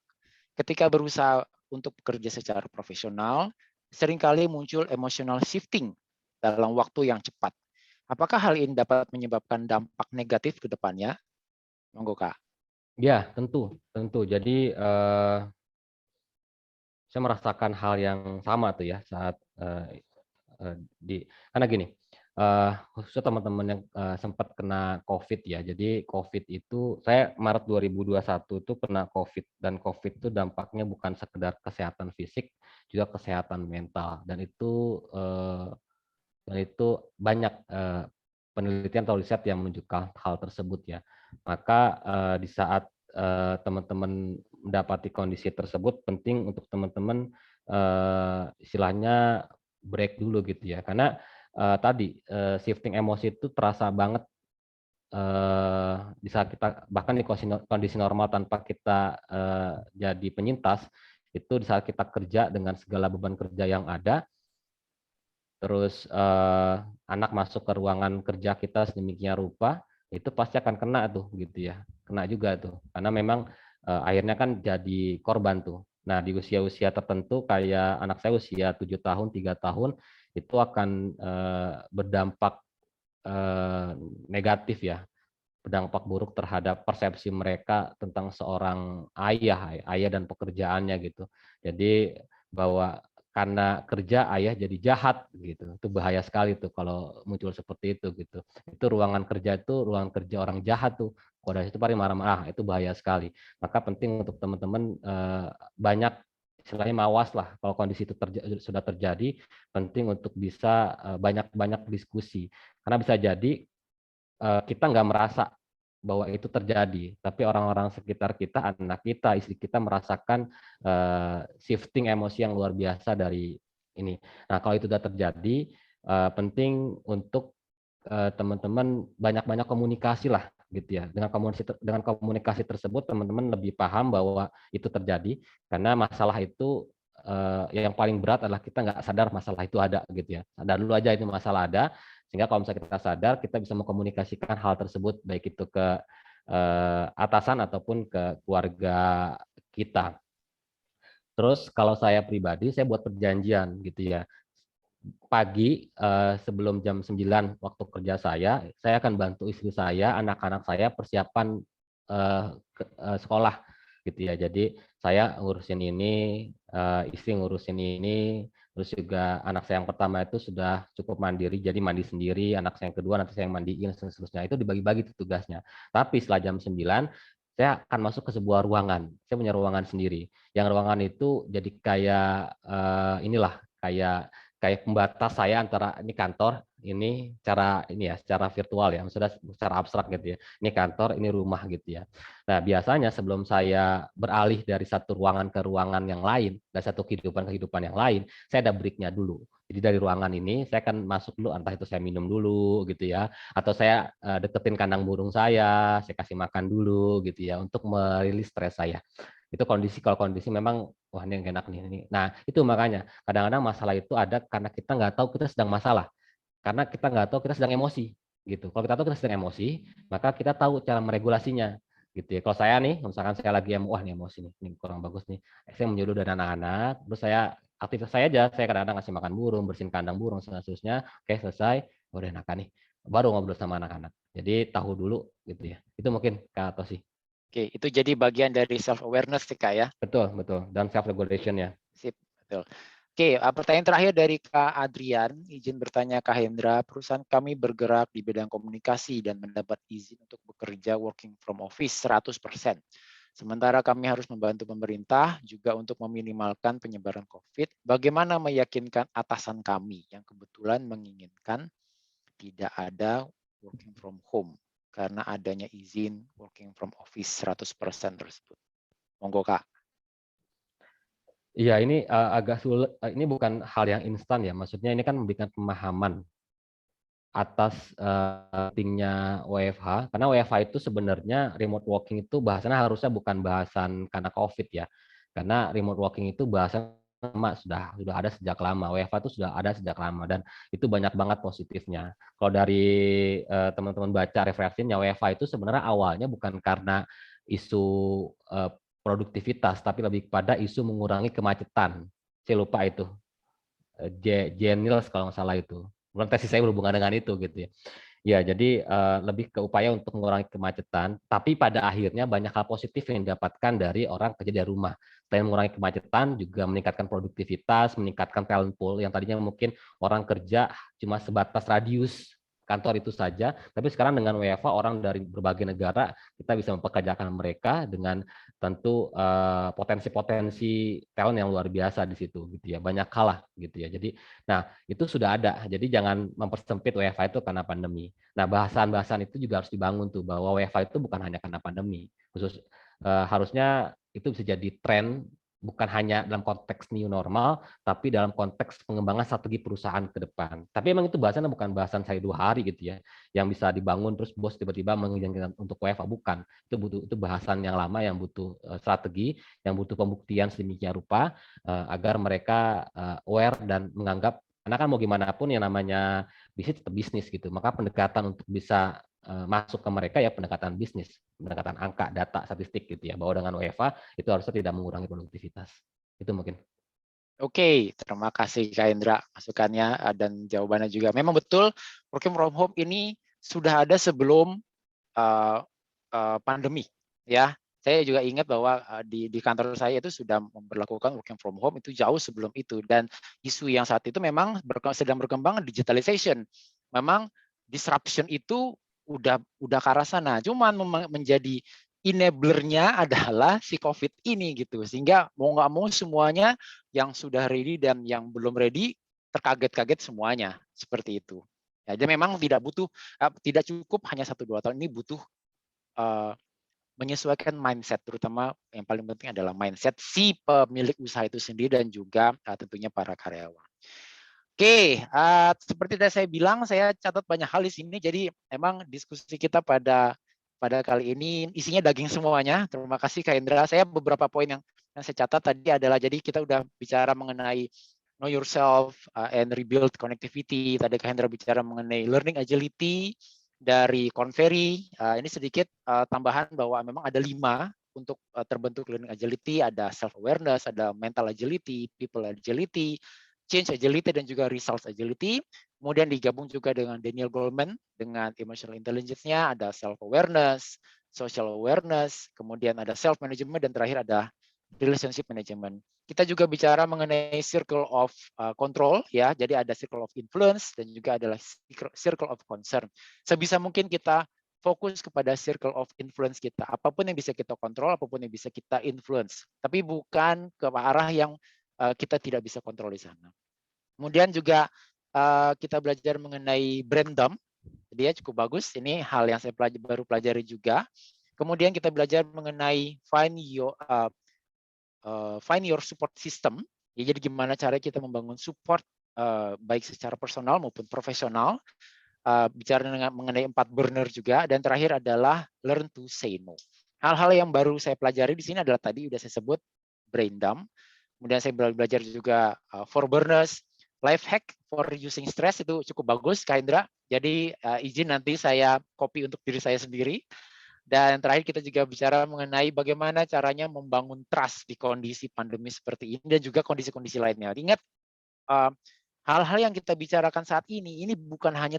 Ketika berusaha untuk bekerja secara profesional, seringkali muncul emotional shifting dalam waktu yang cepat. Apakah hal ini dapat menyebabkan dampak negatif ke depannya? Monggo Kak. Ya, tentu. Jadi saya merasakan hal yang sama tuh ya saat karena gini, khususnya teman-teman yang sempat kena COVID ya. Jadi COVID itu saya Maret 2021 itu kena COVID, dan COVID itu dampaknya bukan sekedar kesehatan fisik, juga kesehatan mental, dan itu banyak penelitian atau riset yang menunjukkan hal tersebut ya. Maka di saat teman-teman mendapati kondisi tersebut, penting untuk teman-teman istilahnya break dulu gitu ya, karena tadi shifting emosi itu terasa banget di saat kita bahkan di kondisi normal tanpa kita jadi penyintas, itu di saat kita kerja dengan segala beban kerja yang ada, terus anak masuk ke ruangan kerja kita sedemikian rupa, itu pasti akan kena tuh gitu ya, kena juga tuh, karena memang akhirnya kan jadi korban tuh. Nah di usia-usia tertentu kayak anak saya usia 7 tahun, 3 tahun, itu akan berdampak negatif ya, berdampak buruk terhadap persepsi mereka tentang seorang ayah dan pekerjaannya gitu. Jadi bahwa karena kerja ayah jadi jahat gitu, itu bahaya sekali tuh kalau muncul seperti itu gitu. Itu ruangan kerja orang jahat tuh. Kalau dari situ paling marah-marah, itu bahaya sekali. Maka penting untuk teman-teman banyak istilahnya mawas lah kalau kondisi itu sudah terjadi, penting untuk bisa banyak-banyak diskusi, karena bisa jadi kita nggak merasa bahwa itu terjadi, tapi orang-orang sekitar kita, anak kita, istri kita merasakan shifting emosi yang luar biasa dari ini. Nah, kalau itu sudah terjadi, penting untuk teman-teman banyak-banyak komunikasi lah gitu ya. Dengan komunikasi tersebut teman-teman lebih paham bahwa itu terjadi karena masalah itu yang paling berat adalah kita nggak sadar masalah itu ada gitu ya. Sadar dulu aja itu masalah ada, sehingga kalau misalnya kita sadar kita bisa mengkomunikasikan hal tersebut baik itu ke atasan ataupun ke keluarga kita. Terus kalau saya pribadi saya buat perjanjian gitu ya. Pagi sebelum jam 9 waktu kerja saya akan bantu istri saya, anak-anak saya persiapan sekolah gitu ya. Jadi saya ngurusin ini, istri ngurusin ini, terus juga anak saya yang pertama itu sudah cukup mandiri, jadi mandi sendiri, anak saya yang kedua nanti saya yang mandiin, dan seterusnya. Itu dibagi-bagi tuh tugasnya. Tapi setelah jam 9 saya akan masuk ke sebuah ruangan. Saya punya ruangan sendiri. Yang ruangan itu jadi kayak inilah kayak kayak pembatas saya antara ini kantor, ini secara virtual ya, maksudnya secara abstrak gitu ya. Ini kantor, ini rumah gitu ya. Nah, biasanya sebelum saya beralih dari satu ruangan ke ruangan yang lain, dan satu kehidupan ke kehidupan yang lain, saya ada break-nya dulu. Jadi dari ruangan ini saya akan masuk dulu, entah itu saya minum dulu gitu ya, atau saya deketin kandang burung saya kasih makan dulu gitu ya, untuk merilis stres saya. Itu kalau kondisi memang wah ini enak nih ini. Nah, itu makanya kadang-kadang masalah itu ada karena kita nggak tahu kita sedang masalah. Karena kita nggak tahu kita sedang emosi gitu. Kalau kita tahu kita sedang emosi, maka kita tahu cara meregulasinya gitu ya. Kalau saya nih, misalkan saya lagi wah ini emosi nih, ini kurang bagus nih. Saya menyuruh dari anak-anak, terus saya aktivitas saya aja, saya kadang-kadang ngasih makan burung, bersihin kandang burung, seterusnya. Oke, selesai, udah enakan nih. Baru ngobrol sama anak-anak. Jadi tahu dulu gitu ya. Itu mungkin Kak Tosi. Oke, itu jadi bagian dari self awareness sih Kak ya. Betul, betul. Dan self regulation ya. Sip, betul. Oke, pertanyaan terakhir dari Kak Adrian, izin bertanya Kak Hendra, perusahaan kami bergerak di bidang komunikasi dan mendapat izin untuk bekerja working from office 100%. Sementara kami harus membantu pemerintah juga untuk meminimalkan penyebaran COVID. Bagaimana meyakinkan atasan kami yang kebetulan menginginkan tidak ada working from home karena adanya izin working from office 100% tersebut? Monggo Kak. Iya, ini agak sulit. Ini bukan hal yang instan ya. Maksudnya ini kan memberikan pemahaman atas pentingnya WFH. Karena WFH itu sebenarnya remote working itu bahasanya harusnya bukan bahasan karena COVID ya. Karena remote working itu bahasan sudah ada sejak lama. WFH itu sudah ada sejak lama dan itu banyak banget positifnya. Kalau dari teman-teman baca referensinya, WFH itu sebenarnya awalnya bukan karena isu produktivitas, tapi lebih kepada isu mengurangi kemacetan. Saya lupa itu. Jenius kalau nggak salah itu. Bukan tesis saya berhubungan dengan itu gitu ya. Ya, jadi lebih ke upaya untuk mengurangi kemacetan, tapi pada akhirnya banyak hal positif yang didapatkan dari orang kerja dari rumah. Selain mengurangi kemacetan, juga meningkatkan produktivitas, meningkatkan talent pool yang tadinya mungkin orang kerja cuma sebatas radius kantor itu saja, tapi sekarang dengan WFH orang dari berbagai negara kita bisa mempekerjakan mereka dengan tentu potensi-potensi talent yang luar biasa di situ gitu ya, banyak hal lah gitu ya. Jadi nah itu sudah ada, jadi jangan mempersempit WFH itu karena pandemi. Nah bahasan-bahasan itu juga harus dibangun tuh bahwa WFH itu bukan hanya karena pandemi, khusus harusnya itu bisa jadi tren bukan hanya dalam konteks new normal, tapi dalam konteks pengembangan strategi perusahaan ke depan. Tapi emang itu bahasannya bukan bahasan saya 2 hari gitu ya, yang bisa dibangun terus bos tiba-tiba mengizinkan untuk WFH, bukan. Itu bahasan yang lama yang butuh strategi, yang butuh pembuktian sedemikian rupa agar mereka aware dan menganggap, karena kan mau gimana pun yang namanya bisnis tetap bisnis gitu. Maka pendekatan untuk bisa masuk ke mereka ya pendekatan bisnis, pendekatan angka, data, statistik gitu ya. Bahwa dengan WFH itu harusnya tidak mengurangi produktivitas. Itu mungkin. Oke, terima kasih Kak Hendra masukannya dan jawabannya juga. Memang betul working from home ini sudah ada sebelum pandemi ya. Saya juga ingat bahwa di kantor saya itu sudah memperlakukan working from home itu jauh sebelum itu, dan isu yang saat itu memang sedang berkembang digitalization. Memang disruption itu udah ke arah sana. Cuman menjadi enabler-nya adalah si COVID ini gitu. Sehingga mau nggak mau semuanya yang sudah ready dan yang belum ready terkaget-kaget semuanya seperti itu. Ya, jadi memang tidak cukup hanya 1-2 tahun, ini butuh menyesuaikan mindset, terutama yang paling penting adalah mindset si pemilik usaha itu sendiri dan juga tentunya para karyawan. Oke, seperti tadi saya bilang, saya catat banyak hal di sini. Jadi emang diskusi kita pada kali ini isinya daging semuanya. Terima kasih Kak Indra. Saya beberapa poin yang saya catat tadi adalah, jadi kita udah bicara mengenai know yourself and rebuild connectivity. Tadi Kak Indra bicara mengenai learning agility dari Conferry. Ini sedikit tambahan bahwa memang ada 5 untuk terbentuk learning agility. Ada self awareness, ada mental agility, people agility, change agility, dan juga results agility. Kemudian digabung juga dengan Daniel Goleman dengan emotional intelligence-nya, ada self awareness, social awareness, kemudian ada self management, dan terakhir ada relationship management. Kita juga bicara mengenai circle of control ya. Jadi ada circle of influence dan juga adalah circle of concern. Sebisa mungkin kita fokus kepada circle of influence kita. Apapun yang bisa kita kontrol, apapun yang bisa kita influence. Tapi bukan ke arah yang kita tidak bisa kontrol di sana. Kemudian juga kita belajar mengenai brain dump, dia cukup bagus. Ini hal yang saya baru pelajari juga. Kemudian kita belajar mengenai find your support system. Ya, jadi gimana cara kita membangun support baik secara personal maupun profesional. Bicara mengenai 4 burner juga. Dan terakhir adalah learn to say no. Hal-hal yang baru saya pelajari di sini adalah tadi udah saya sebut brain dump. Kemudian saya belajar juga 4 burners, life hack for reducing stress, itu cukup bagus Kak Indra. Jadi izin nanti saya copy untuk diri saya sendiri. Dan terakhir kita juga bicara mengenai bagaimana caranya membangun trust di kondisi pandemi seperti ini dan juga kondisi-kondisi lainnya. Ingat, hal-hal yang kita bicarakan saat ini bukan hanya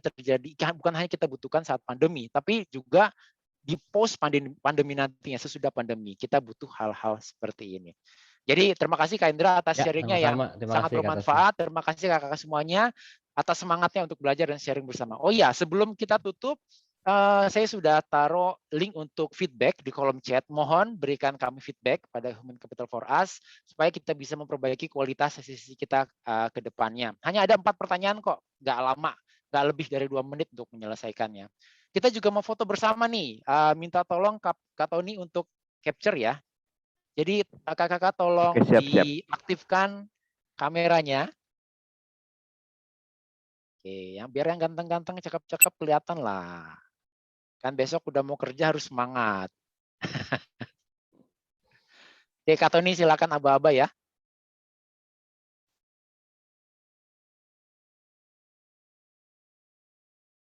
kita butuhkan saat pandemi, tapi juga di post pandemi nantinya, sesudah pandemi kita butuh hal-hal seperti ini. Jadi terima kasih Kak Indra atas sharingnya yang sangat bermanfaat. Terima kasih kakak-kakak semuanya atas semangatnya untuk belajar dan sharing bersama. Oh ya, sebelum kita tutup, saya sudah taruh link untuk feedback di kolom chat. Mohon berikan kami feedback pada Human Capital for Us supaya kita bisa memperbaiki kualitas sesi kita ke depannya. Hanya ada 4 pertanyaan kok, nggak lama, nggak lebih dari 2 menit untuk menyelesaikannya. Kita juga mau foto bersama nih. Minta tolong Kak Tony untuk capture ya. Jadi kakak-kakak tolong diaktifkan kameranya. Oke, biar yang ganteng-ganteng, cakep-cakep kelihatan lah. Kan besok udah mau kerja harus semangat. Oke, Kak Tony silakan aba-aba ya.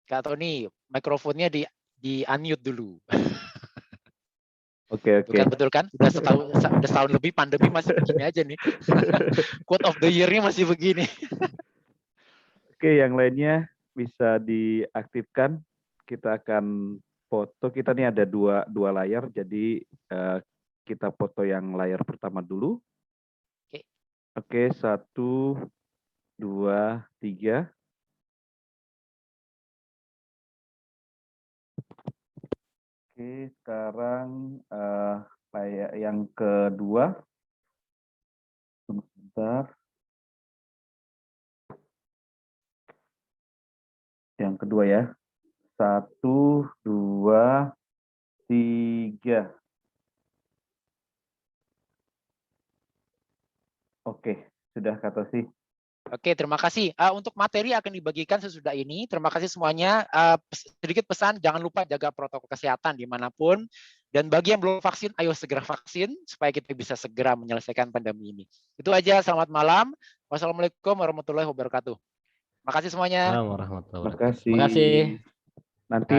Kak Tony, mikrofonnya di unmute dulu. Oke. Bukan betul kan? Udah setahun lebih pandemi masih begini aja nih. Quote of the year-nya masih begini. Oke, yang lainnya bisa diaktifkan. Kita akan foto. Kita nih ada dua layar, jadi kita foto yang layar pertama dulu. Oke, 1, 2, 3. Oke, sekarang yang kedua. Sebentar. Yang kedua ya. 1, 2, 3. Oke, sudah Kak Tosi. Oke, terima kasih. Untuk materi akan dibagikan sesudah ini. Terima kasih semuanya. Sedikit pesan, jangan lupa jaga protokol kesehatan dimanapun. Dan bagi yang belum vaksin, ayo segera vaksin supaya kita bisa segera menyelesaikan pandemi ini. Itu aja, selamat malam. Wassalamualaikum warahmatullahi wabarakatuh. Terima kasih semuanya. Terima kasih. Terima kasih. Nanti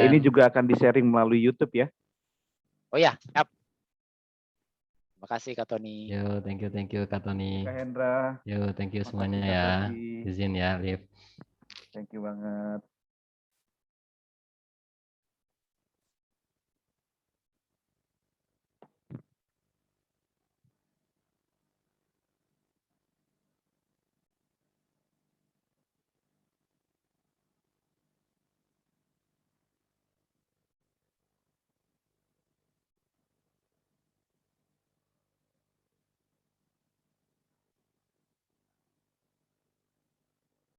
ini juga akan di-sharing melalui YouTube ya. Oh ya, siap. Terima kasih Kak Tony. Yo, thank you Kak Tony. Kak Hendra. Yo, thank you semuanya ya. Izin ya, Liv. Thank you banget.